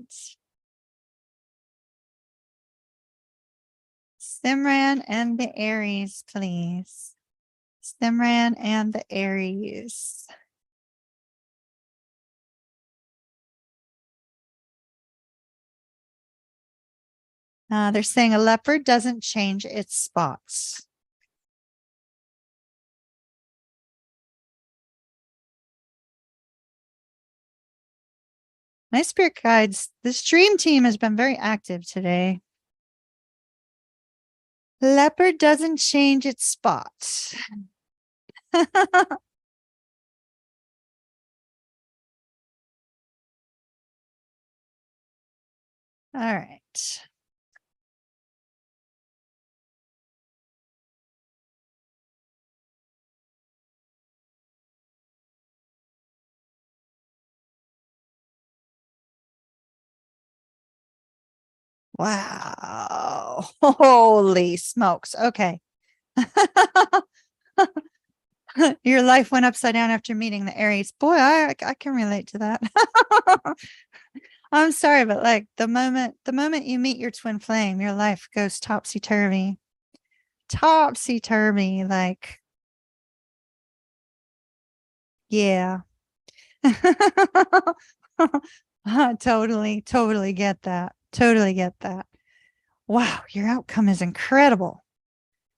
Simran and the Aries, please. Simran and the Aries. They're saying a leopard doesn't change its spots. My spirit guides, this dream team has been very active today. Leopard doesn't change its spots. All right. Wow. Holy smokes. Okay. Your life went upside down after meeting the Aries. Boy, I can relate to that. I'm sorry, but like the moment you meet your twin flame, your life goes topsy-turvy. Topsy-turvy, like, yeah. Totally get that. Totally get that. Wow, your outcome is incredible.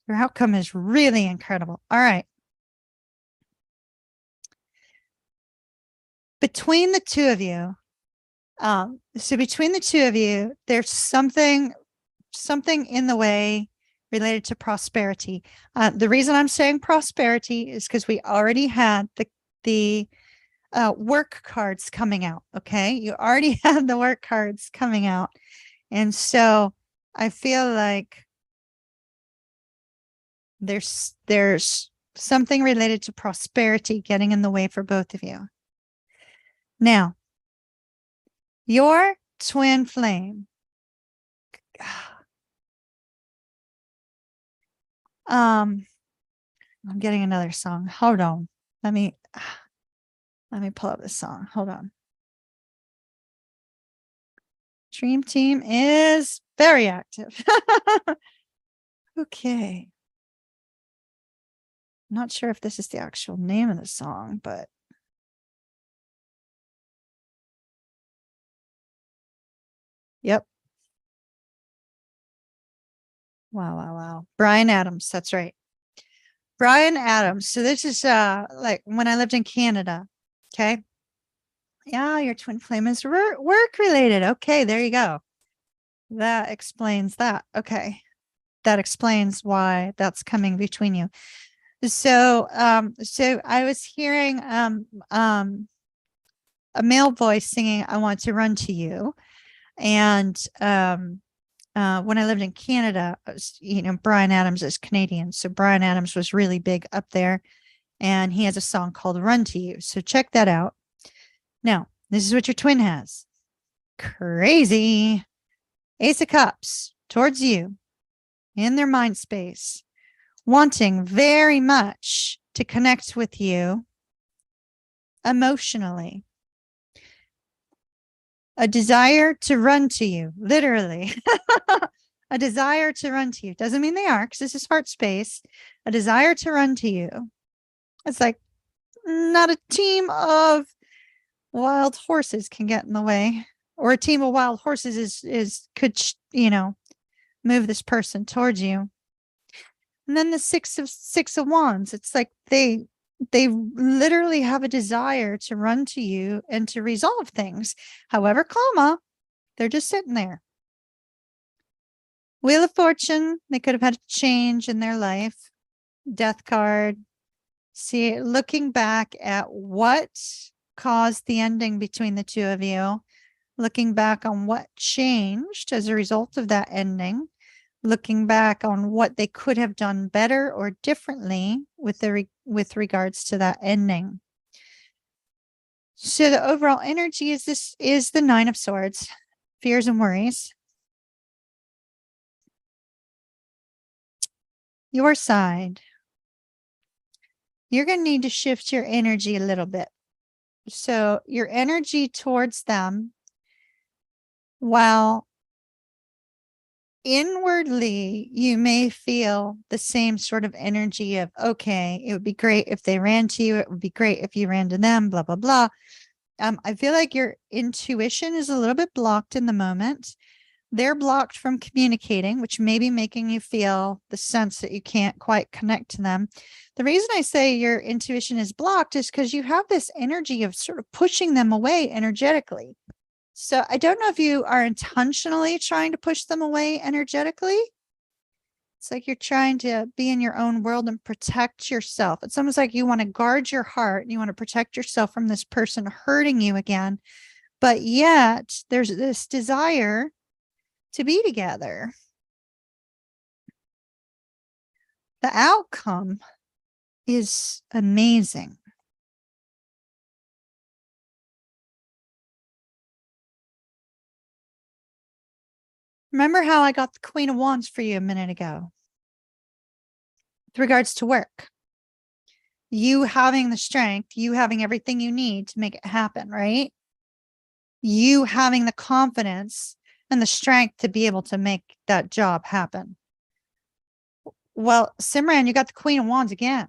Your outcome is really incredible. All right. Between the two of you, there's something in the way related to prosperity. The reason I'm saying prosperity is because we already had the work cards coming out. Okay, you already had the work cards coming out, and so I feel like there's something related to prosperity getting in the way for both of you. Now, your twin flame. I'm getting another song. Hold on. Let me pull up this song. Hold on. Dream Team is very active. Okay. Not sure if this is the actual name of the song, but yep. Wow. Bryan Adams. That's right. Brian Adams. So this is like when I lived in Canada. Okay. Yeah, your twin flame is work related. Okay, there you go. That explains that. Okay. That explains why that's coming between you. So so I was hearing a male voice singing I Want to Run to You. And when I lived in Canada, Brian Adams is Canadian. So Brian Adams was really big up there. And he has a song called Run to You. So check that out. Now, this is what your twin has. Crazy. Ace of Cups towards you in their mind space, wanting very much to connect with you emotionally. A desire to run to you, literally. A desire to run to you. Doesn't mean they are, because this is heart space. A desire to run to you. It's like not a team of wild horses can get in the way, or a team of wild horses could move this person towards you. And then the six of wands, it's like they literally have a desire to run to you and to resolve things. However, they're just sitting there. Wheel of Fortune, they could have had a change in their life. Death card. See, looking back at what caused the ending between the two of you, looking back on what changed as a result of that ending, looking back on what they could have done better or differently with regards to that ending. So the overall energy is the Nine of Swords, fears and worries. Your side, you're going to need to shift your energy a little bit. So your energy towards them, while inwardly you may feel the same sort of energy of, okay, it would be great if they ran to you. It would be great if you ran to them, blah, blah, blah. I feel like your intuition is a little bit blocked in the moment. They're blocked from communicating, which may be making you feel the sense that you can't quite connect to them. The reason I say your intuition is blocked is because you have this energy of sort of pushing them away energetically. So I don't know if you are intentionally trying to push them away energetically. It's like you're trying to be in your own world and protect yourself. It's almost like you want to guard your heart and you want to protect yourself from this person hurting you again. But yet there's this desire to be together. The outcome is amazing. Remember how I got the Queen of Wands for you a minute ago? With regards to work. You having the strength, you having everything you need to make it happen, right? You having the confidence and the strength to be able to make that job happen. Well, Simran, you got the Queen of Wands again.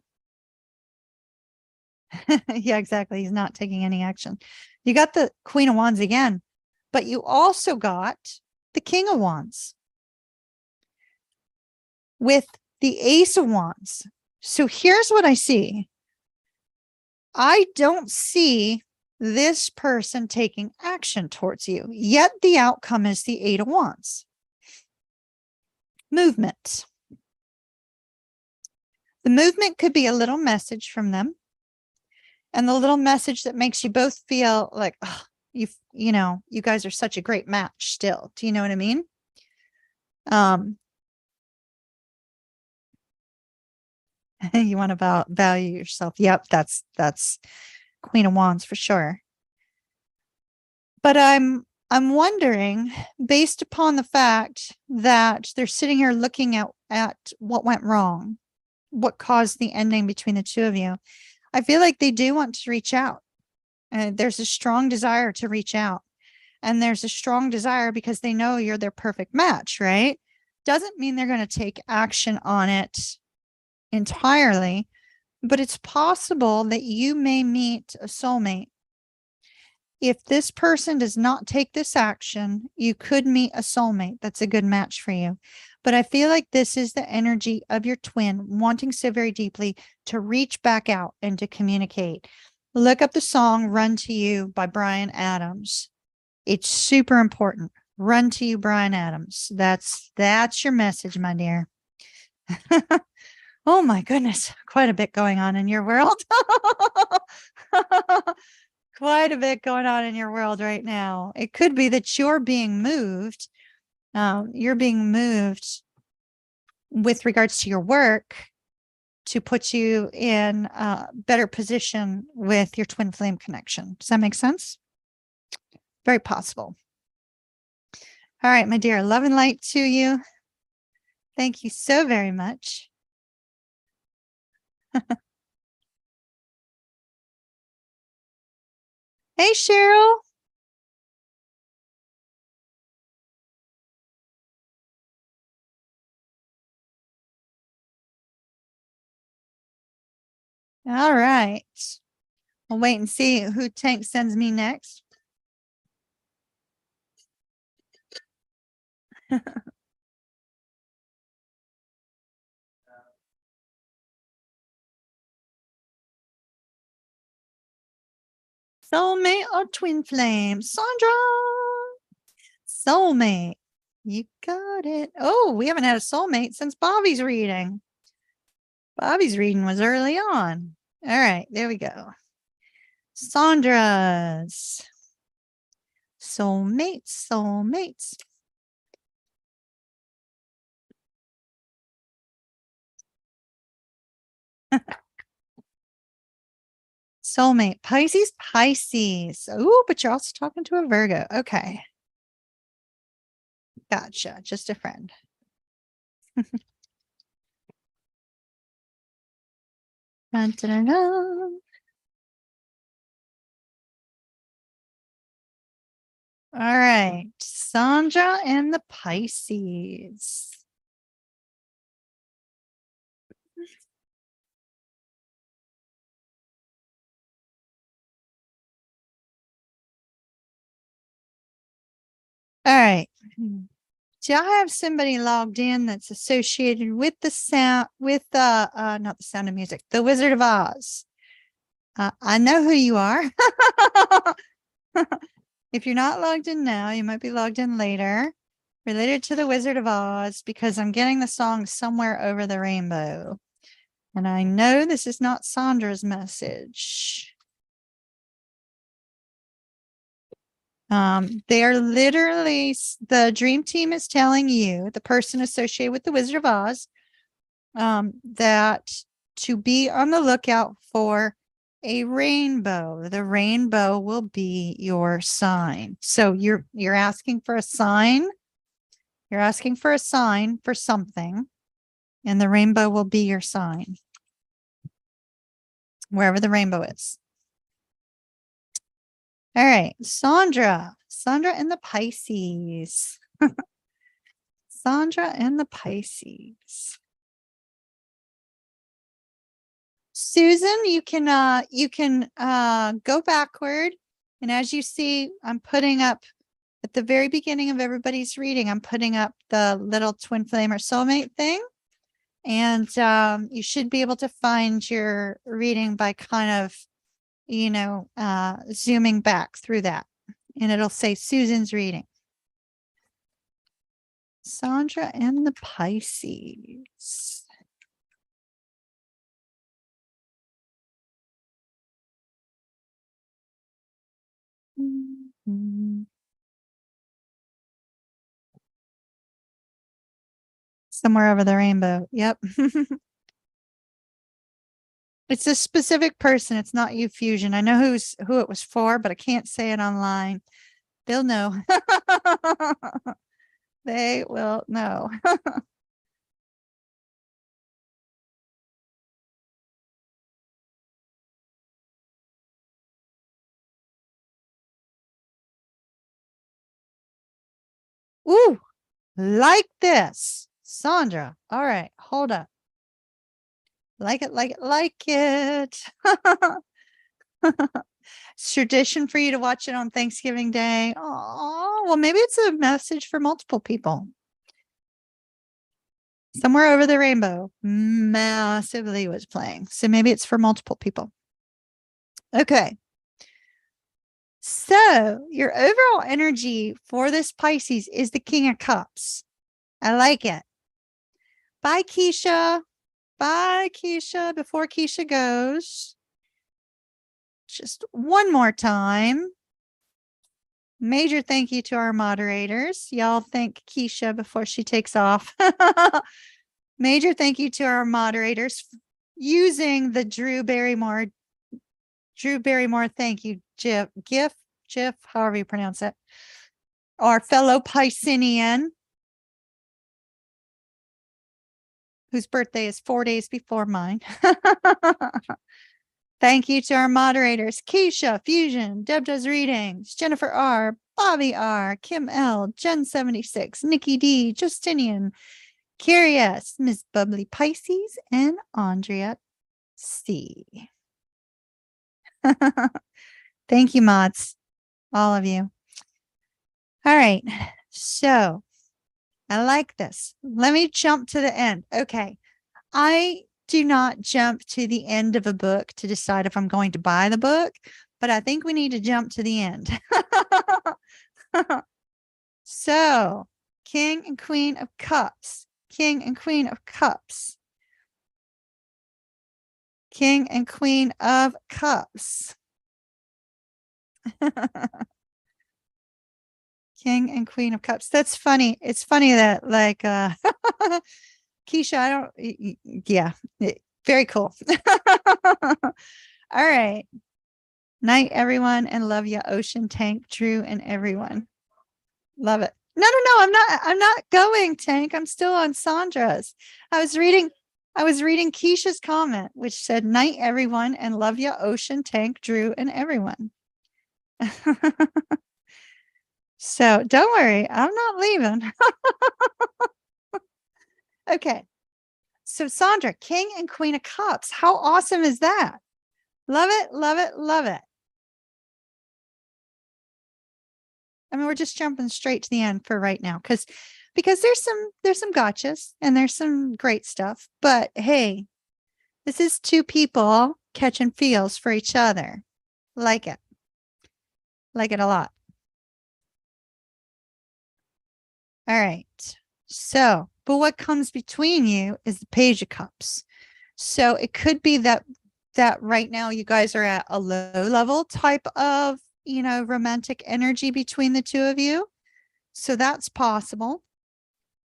Yeah, exactly. He's not taking any action. You got the Queen of Wands again, but you also got the King of Wands with the Ace of Wands. So here's what I see. I don't see this person taking action towards you, yet the outcome is the Eight of Wands. Movement. The movement could be a little message from them, and the little message that makes you both feel like, oh, you guys are such a great match still. Do you know what I mean? You want to value yourself. Yep, that's Queen of Wands for sure. But I'm wondering, based upon the fact that they're sitting here looking at what went wrong, what caused the ending between the two of you, I feel like they do want to reach out. There's a strong desire to reach out. And there's a strong desire because they know you're their perfect match, right? Doesn't mean they're going to take action on it entirely, but it's possible that you may meet a soulmate. If this person does not take this action, you could meet a soulmate that's a good match for you. But I feel like this is the energy of your twin wanting so very deeply to reach back out and to communicate. Look up the song Run to You by Bryan Adams. It's super important. Run to You, Bryan Adams. That's your message, my dear. Oh my goodness, quite a bit going on in your world. Quite a bit going on in your world right now. It could be that you're being moved. You're being moved with regards to your work to put you in a better position with your twin flame connection. Does that make sense? Very possible. All right, my dear, love and light to you. Thank you so very much. Hey, Cheryl. All right. We'll wait and see who Tank sends me next. Soulmate or twin flame? Sandra. Soulmate. You got it. Oh, we haven't had a soulmate since Bobby's reading. Bobby's reading was early on. All right, there we go. Sandra's. Soulmates, soulmates. Soulmate, Pisces, Pisces. Oh, but you're also talking to a Virgo. Okay. Gotcha. Just a friend. Dun, dun, dun, dun. All right. Sandra and the Pisces. All right. Do I have somebody logged in that's associated with the sound, with not the Sound of Music, the Wizard of Oz? I know who you are. If you're not logged in now, you might be logged in later. Related to the Wizard of Oz, because I'm getting the song Somewhere Over the Rainbow. And I know this is not Sandra's message. They are literally, the dream team is telling you, the person associated with the Wizard of Oz, that to be on the lookout for a rainbow. The rainbow will be your sign. So you're asking for a sign. You're asking for a sign for something, and the rainbow will be your sign. Wherever the rainbow is. All right, Sandra. Sandra and the Pisces. Sandra and the Pisces. Susan, you can go backward. And as you see, I'm putting up at the very beginning of everybody's reading, I'm putting up the little twin flame or soulmate thing. And you should be able to find your reading by kind of, zooming back through that. And it'll say Susan's reading. Sandra and the Pisces. Mm-hmm. Somewhere over the rainbow. Yep. It's a specific person. It's not you, Fusion. I know who it was for, but I can't say it online. They'll know. They will know. Ooh, like this. Sandra. All right, hold up. Like it, like it, like it. It's tradition for you to watch it on Thanksgiving Day. Oh, well, maybe it's a message for multiple people. Somewhere over the rainbow, massively was playing. So maybe it's for multiple people. Okay. So your overall energy for this Pisces is the King of Cups. I like it. Bye, Keisha. Bye, Keisha. Before Keisha goes, just one more time. Major thank you to our moderators. Y'all thank Keisha before she takes off. Major thank you to our moderators using the Drew Barrymore. Thank you, Jiff, however you pronounce it. Our fellow Piscean, whose birthday is 4 days before mine. Thank you to our moderators, Keisha, Fusion, Deb does readings, Jennifer R, Bobby R, Kim L, Jen 76, Nikki D, Justinian, Curious, Miss Bubbly Pisces, and Andrea C. Thank you, mods, all of you. All right, so I like this. Let me jump to the end. Okay, I do not jump to the end of a book to decide if I'm going to buy the book, but I think we need to jump to the end. So, King and Queen of Cups, King and Queen of Cups, King and Queen of Cups. King and Queen of Cups. That's funny. It's funny that like Keisha, I don't yeah, very cool. All right. Night, everyone, and love ya, Ocean, Tank, Drew, and everyone. Love it. No, I'm not going, Tank. I'm still on Sandra's. I was reading Keisha's comment, which said, night, everyone, and love ya, Ocean, Tank, Drew, and everyone. So don't worry, I'm not leaving. Okay. So Sandra, King and Queen of Cups. How awesome is that? Love it, love it, love it. I mean, we're just jumping straight to the end for right now because there's some gotchas and there's some great stuff. But hey, this is two people catching feels for each other. Like it. Like it a lot. All right. So, but what comes between you is the Page of Cups. So it could be that right now you guys are at a low level type of, romantic energy between the two of you. So that's possible.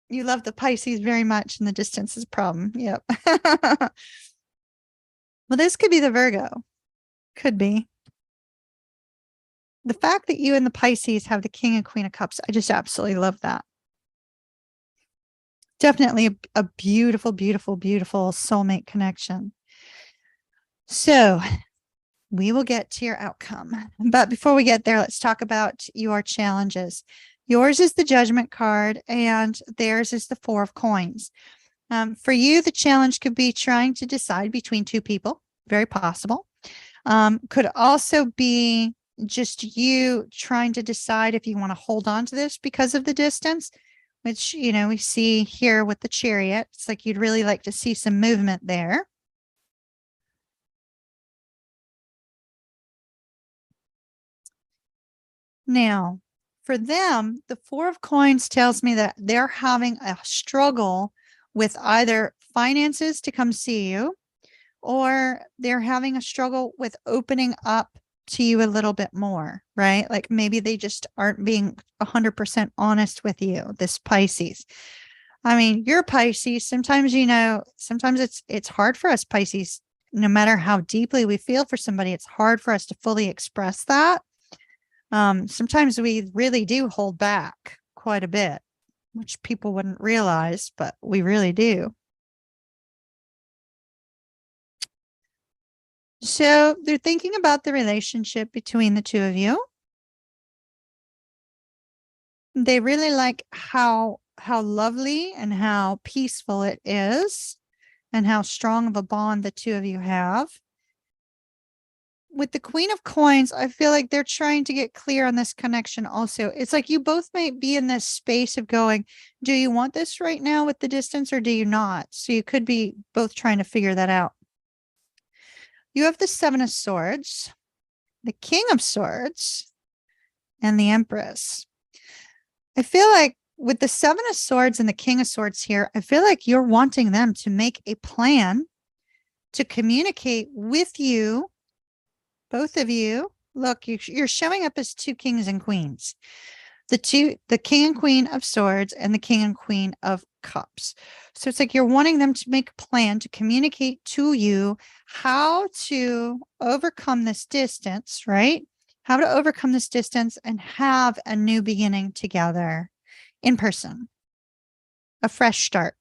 You love the Pisces very much and the distance is a problem. Yep. Well, this could be the Virgo. Could be. The fact that you and the Pisces have the King and Queen of Cups, I just absolutely love that. Definitely a beautiful, beautiful, beautiful soulmate connection. So we will get to your outcome. But before we get there, let's talk about your challenges. Yours is the Judgment card and theirs is the Four of Coins. For you, the challenge could be trying to decide between two people. Very possible. Could also be just you trying to decide if you want to hold on to this because of the distance, which, we see here with the Chariot. It's like you'd really like to see some movement there. Now, for them, the Four of Coins tells me that they're having a struggle with either finances to come see you, or they're having a struggle with opening up to you a little bit more, right? Like maybe they just aren't being 100% honest with you, this Pisces. I mean, you're Pisces. Sometimes, sometimes it's hard for us Pisces, no matter how deeply we feel for somebody, it's hard for us to fully express that. Sometimes we really do hold back quite a bit, which people wouldn't realize, but we really do. So they're thinking about the relationship between the two of you. They really like how lovely and how peaceful it is and how strong of a bond the two of you have. with the Queen of Coins, I feel like they're trying to get clear on this connection also. It's like you both might be in this space of going, do you want this right now with the distance or do you not? So you could be both trying to figure that out. You have the Seven of Swords, the King of Swords, and the Empress. I feel like with the Seven of Swords and the King of Swords here, I feel like you're wanting them to make a plan to communicate with you, both of you. Look, you're showing up as two kings and queens. The King and Queen of Swords and the King and Queen of Cups. So it's like you're wanting them to make a plan to communicate to you how to overcome this distance, right? How to overcome this distance and have a new beginning together in person, a fresh start.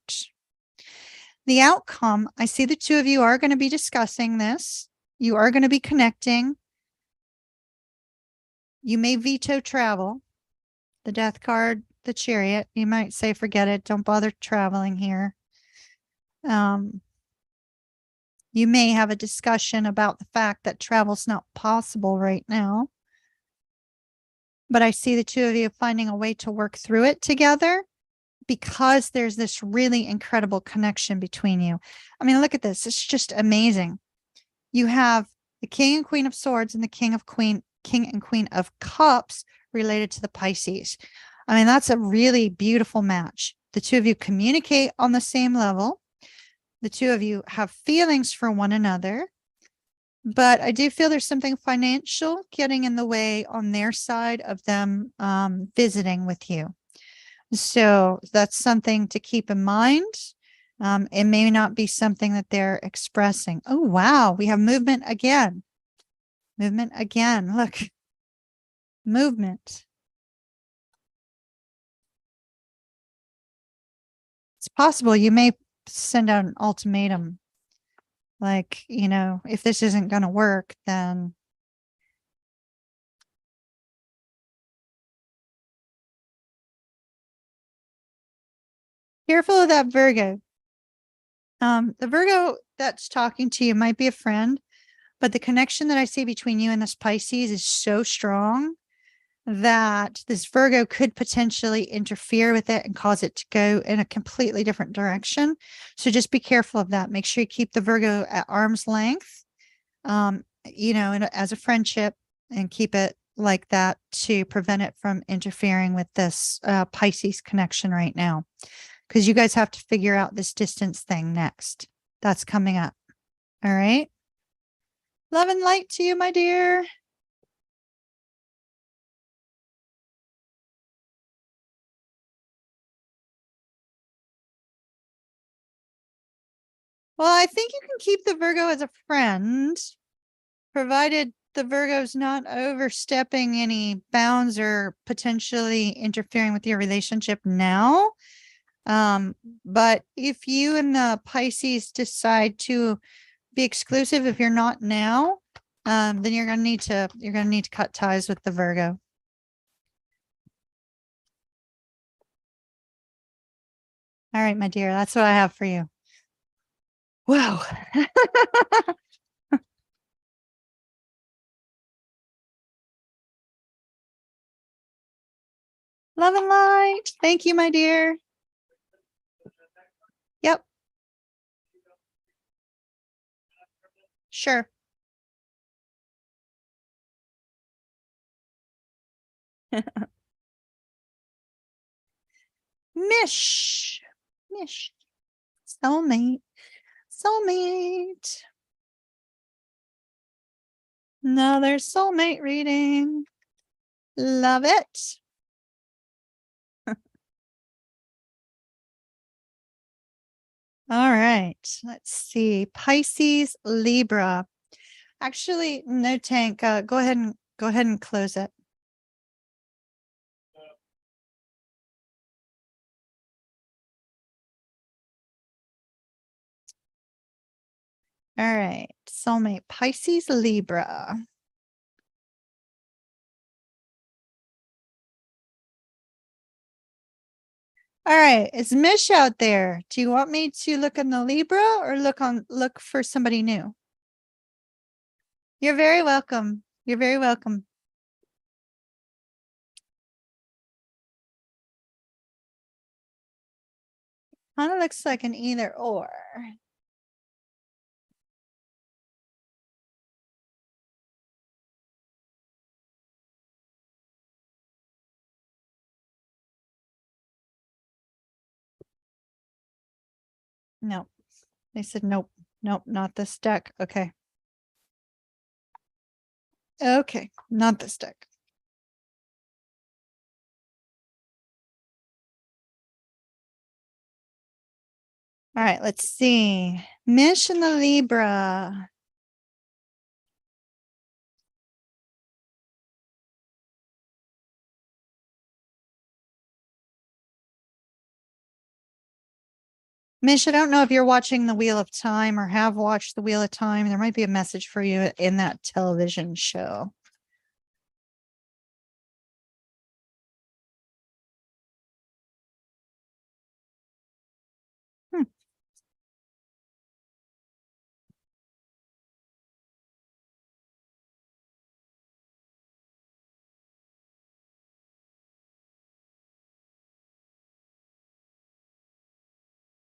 The outcome, I see the two of you are going to be discussing this. You are going to be connecting. You may veto travel. The Death card, the Chariot, you might say, forget it. Don't bother traveling here. You may have a discussion about the fact that travel's not possible right now. But I see the two of you finding a way to work through it together because there's this really incredible connection between you. I mean, look at this. It's just amazing. You have the King and Queen of Swords and the King and Queen of Cups related to the Pisces. I mean, that's a really beautiful match. The two of you communicate on the same level. The two of you have feelings for one another, but I do feel there's something financial getting in the way on their side of them visiting with you. So that's something to keep in mind. It may not be something that they're expressing. Oh, wow. We have movement again. Movement again. Look. Movement. It's possible you may send out an ultimatum. Like, you know, if this isn't going to work, then careful of that Virgo. The Virgo that's talking to you might be a friend, but the connection that I see between you and this Pisces is so strong that this Virgo could potentially interfere with it and cause it to go in a completely different direction. So just be careful of that. Make sure you keep the Virgo at arm's length, you know, as a friendship, and keep it like that to prevent it from interfering with this Pisces connection right now. Because you guys have to figure out this distance thing next. That's coming up. All right. Love and light to you, my dear. Well, I think you can keep the Virgo as a friend, provided the Virgo's not overstepping any bounds or potentially interfering with your relationship now. But if you and the Pisces decide to be exclusive, if you're not now, then you're gonna need to cut ties with the Virgo. All right, my dear, that's what I have for you. Wow. Love and light. Thank you, my dear. Yep. Sure. Mish. Mish. Soulmate. Soulmate. Another soulmate reading. Love it. All right. Let's see. Pisces, Libra. Actually, no, Tank. Go ahead and close it. All right. Soulmate, Pisces, Libra. All right. Is Mish out there? Do you want me to look on the Libra or look for somebody new? You're very welcome. You're very welcome. Kind of looks like an either or. No, they said nope, nope, not this deck. Okay. Okay, not this deck. All right, let's see. Mish and the Libra. Mish, I don't know if you're watching the Wheel of Time or have watched the Wheel of Time. There might be a message for you in that television show. Hmm.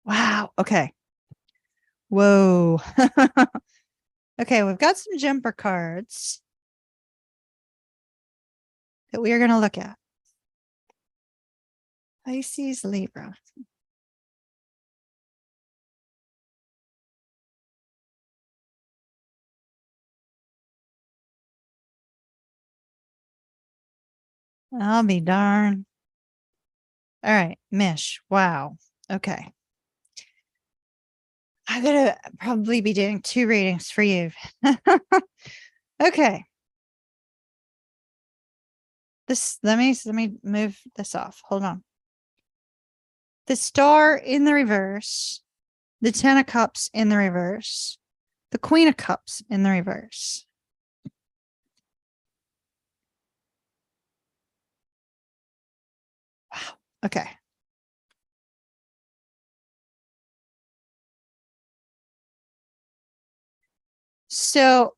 Wow. Okay. Whoa. Okay, we've got some jumper cards that we are going to look at. Pisces, Libra. I'll be darned. All right, Mish. Wow. Okay. I'm gonna probably be doing 2 readings for you. Okay. Let me move this off. Hold on. The Star in the reverse, the 10 of Cups in the reverse, the Queen of Cups in the reverse. Wow. Okay. So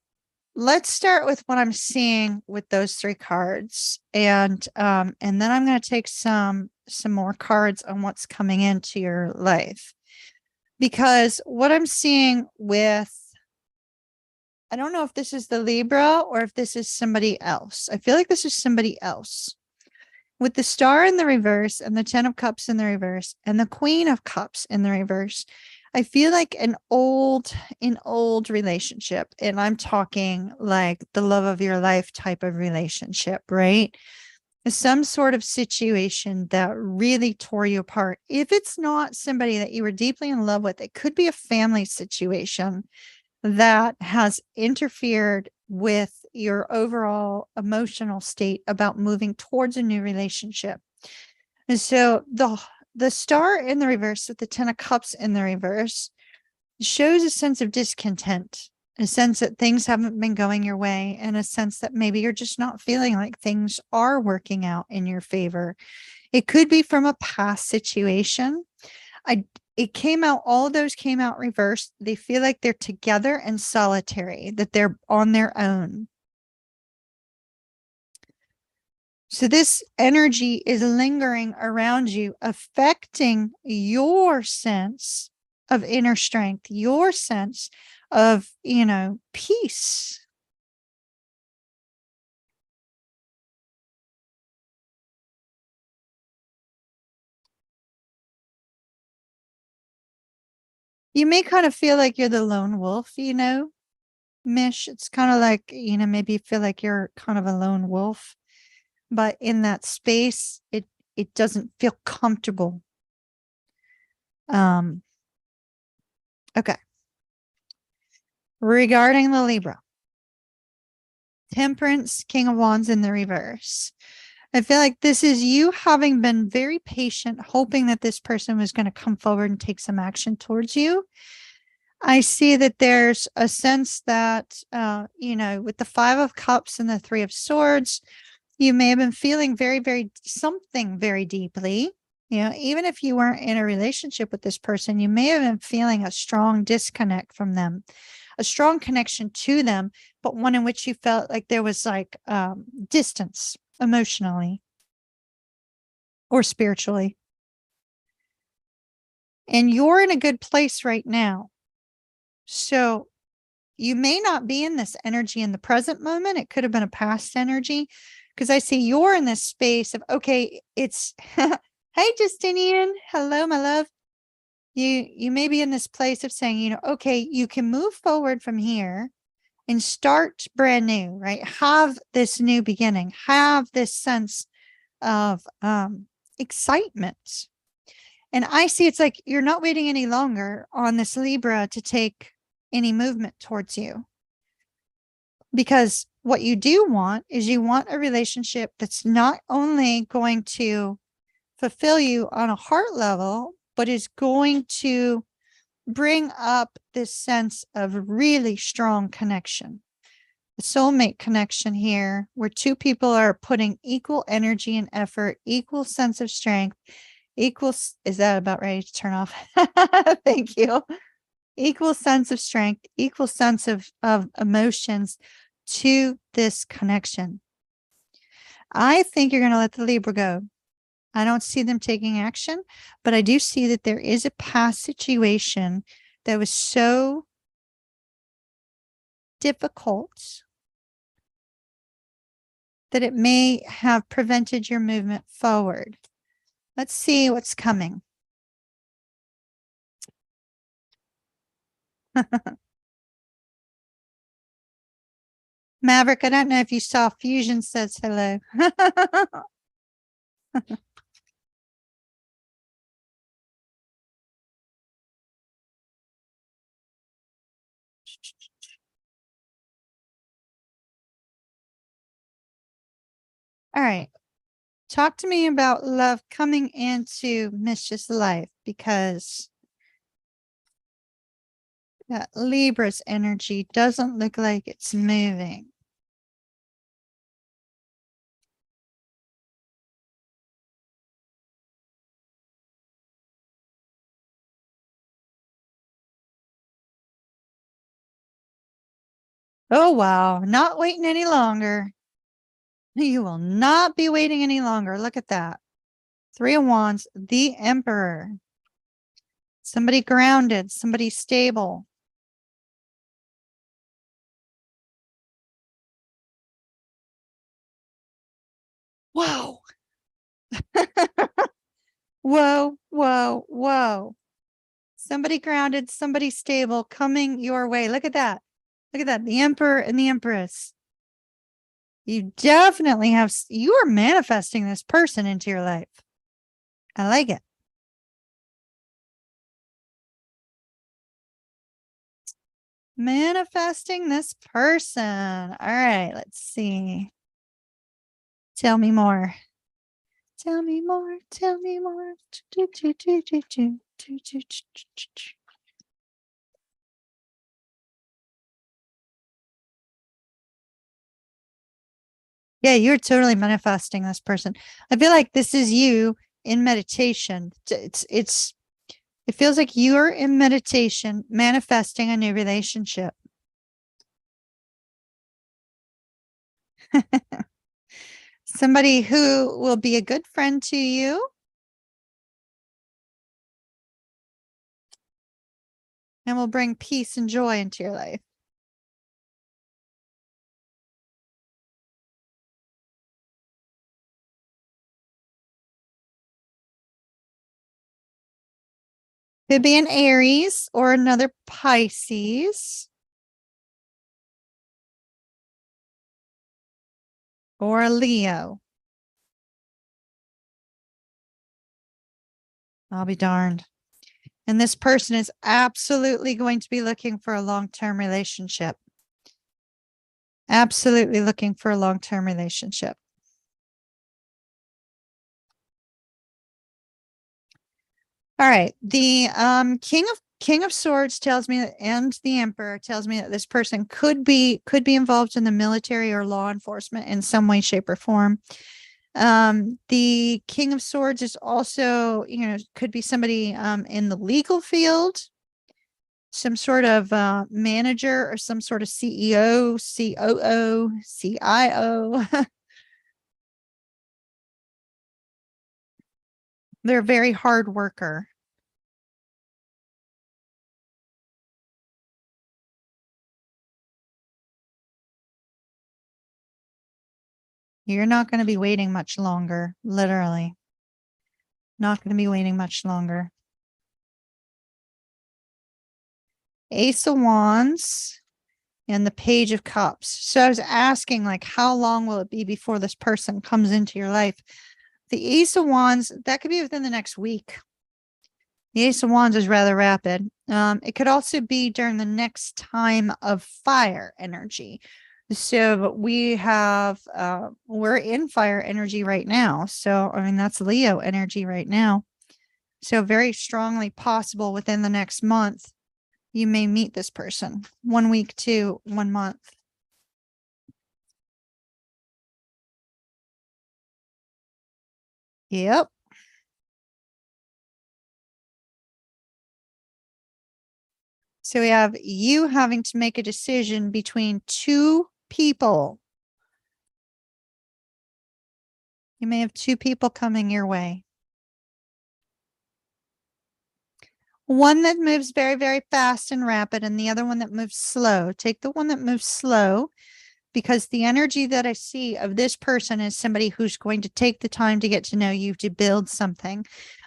let's start with what I'm seeing with those 3 cards. And then I'm going to take some more cards on what's coming into your life. Because what I'm seeing with, I don't know if this is the Libra or if this is somebody else. I feel like this is somebody else. With the Star in the reverse and the 10 of Cups in the reverse and the Queen of Cups in the reverse, I feel like an old relationship. And I'm talking like the love of your life type of relationship, right? Some sort of situation that really tore you apart. If it's not somebody that you were deeply in love with, it could be a family situation that has interfered with your overall emotional state about moving towards a new relationship. And so the Star in the reverse with the 10 of Cups in the reverse shows a sense of discontent, a sense that things haven't been going your way, and a sense that maybe you're just not feeling like things are working out in your favor. It could be from a past situation. All of those came out reversed. They feel like they're together and solitary, that they're on their own. So this energy is lingering around you, affecting your sense of inner strength, your sense of, peace. You may kind of feel like you're the lone wolf, Mish. It's kind of like, maybe you feel like you're kind of a lone wolf, but in that space, it doesn't feel comfortable. Okay. Regarding the Libra, Temperance, King of Wands in the reverse. I feel like this is you having been very patient, hoping that this person was going to come forward and take some action towards you. I see that there's a sense that, with the 5 of Cups and the 3 of Swords, you may have been feeling something very deeply. Even if you weren't in a relationship with this person, you may have been feeling a strong disconnect from them. a strong connection to them, but one in which you felt like there was like distance emotionally or spiritually. And you're in a good place right now. So you may not be in this energy in the present moment. It could have been a past energy, because I see you're in this space of, okay, it's, hey, Justinian. Hello, my love. You may be in this place of saying, okay, you can move forward from here and start brand new, right? Have this new beginning, have this sense of excitement. And I see it's like you're not waiting any longer on this Libra to take any movement towards you. Because what you do want is you want a relationship that's not only going to fulfill you on a heart level, but is going to bring up this sense of really strong connection. The soulmate connection here, where two people are putting equal energy and effort, equal sense of strength, is that about ready to turn off? Thank you. Equal sense of strength, equal sense of emotions to this connection. I think you're going to let the Libra go. I don't see them taking action, but I do see that there is a past situation that was so difficult that it may have prevented your movement forward. Let's see what's coming. Maverick, I don't know if you saw Fusion says hello. All right. Talk to me about love coming into Mischief's life, because that Libra's energy doesn't look like it's moving. Oh, wow. Not waiting any longer. You will not be waiting any longer. Look at that. 3 of Wands, the Emperor. Somebody grounded, somebody stable. Whoa. Whoa, whoa, whoa. Somebody grounded, somebody stable coming your way. Look at that. Look at that. The Emperor and the Empress. You definitely have, you are manifesting this person into your life. I like it. Manifesting this person. All right, let's see. Tell me more. Tell me more. Tell me more. Yeah, you're totally manifesting this person. I feel like this is you in meditation. It feels like you're in meditation, manifesting a new relationship. Somebody who will be a good friend to you and will bring peace and joy into your life. Could be an Aries or another Pisces. Or a Leo. I'll be darned. And this person is absolutely going to be looking for a long-term relationship. Absolutely looking for a long-term relationship. All right. The King of Swords tells me that, and the Emperor tells me that this person could be involved in the military or law enforcement in some way, shape, or form. The King of Swords is also, could be somebody in the legal field. some sort of manager or some sort of CEO, COO, CIO. They're a very hard worker. You're not going to be waiting much longer, literally. Not going to be waiting much longer. Ace of Wands and the Page of Cups. So I was asking, like, how long will it be before this person comes into your life? The Ace of Wands, that could be within the next week. The Ace of Wands is rather rapid. It could also be during the next time of fire energy. So we have, we're in fire energy right now. So, I mean, that's Leo energy right now. So very strongly possible within the next month, you may meet this person 1 week to 1 month. Yep. So we have you having to make a decision between two people. You may have two people coming your way. One that moves very, very fast and rapid, and the other one that moves slow. Take the one that moves slow, because the energy that I see of this person is somebody who's going to take the time to get to know you, to build something.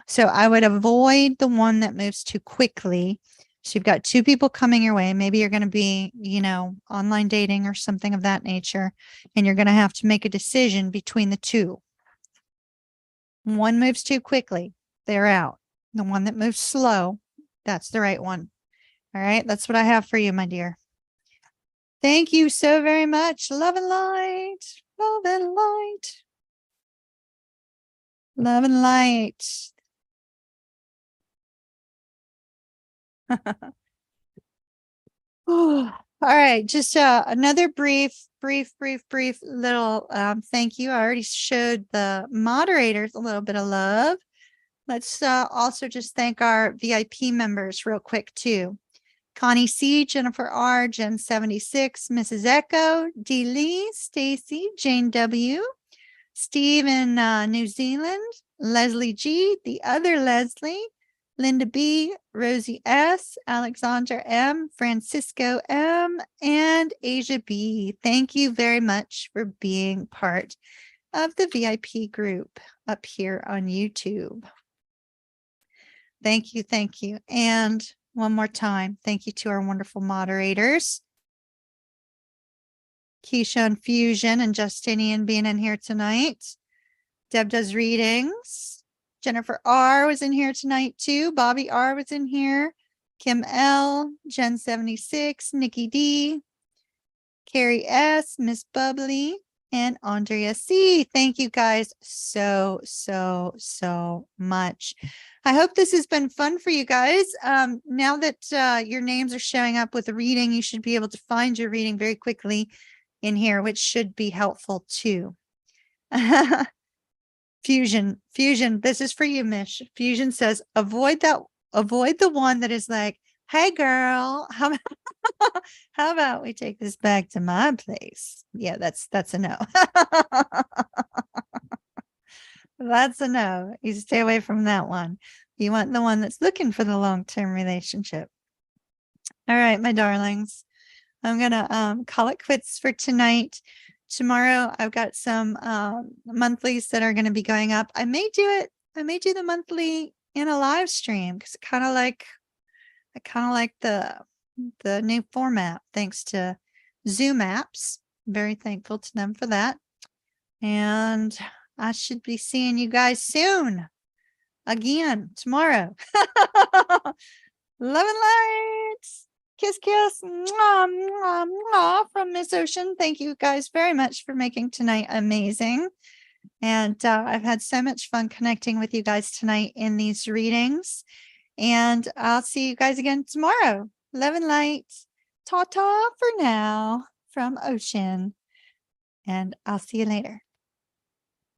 So I would avoid the one that moves too quickly. So you've got two people coming your way. Maybe you're going to be, you know, online dating or something of that nature, and you're going to have to make a decision between the two. One moves too quickly, they're out. The one that moves slow, that's the right one. All right, that's what I have for you, my dear. Thank you so very much. Love and light. Love and light. Love and light. All right, just another brief little thank you. I already showed the moderators a little bit of love. Let's also just thank our VIP members real quick too. Connie C, Jennifer R, Jen 76, Mrs. Echo, D Lee, Stacy, Jane W, Steve in New Zealand, Leslie G, the other Leslie, Linda B, Rosie S, Alexandra M, Francisco M, and Asia B. Thank you very much for being part of the VIP group up here on YouTube. Thank you. Thank you. And one more time, thank you to our wonderful moderators. Keisha and Fusion and Justinian being in here tonight. Deb does readings. Jennifer R was in here tonight too. Bobby R was in here. Kim L, Jen 76, Nikki D, Carrie S, Miss Bubbly, and Andrea C. Thank you guys so much. I hope this has been fun for you guys. Now that your names are showing up with a reading, you should be able to find your reading very quickly in here, which should be helpful too. Fusion, this is for you, Mish. Fusion says, avoid the one that is like, hey girl, how about we take this back to my place? Yeah, that's a no. That's a no. You stay away from that one. You want the one that's looking for the long-term relationship. All right, my darlings. I'm gonna call it quits for tonight. Tomorrow I've got some monthlies that are going to be going up. I may do the monthly in a live stream because I kind of like the new format, thanks to Zoom apps. Very thankful to them for that. And I should be seeing you guys soon. Again, tomorrow. Love and light. Kiss, kiss. Mwah, mwah, mwah from Miss Ocean. Thank you guys very much for making tonight amazing. And I've had so much fun connecting with you guys tonight in these readings. And I'll see you guys again tomorrow. Love and light. Ta-ta for now from Ocean. And I'll see you later.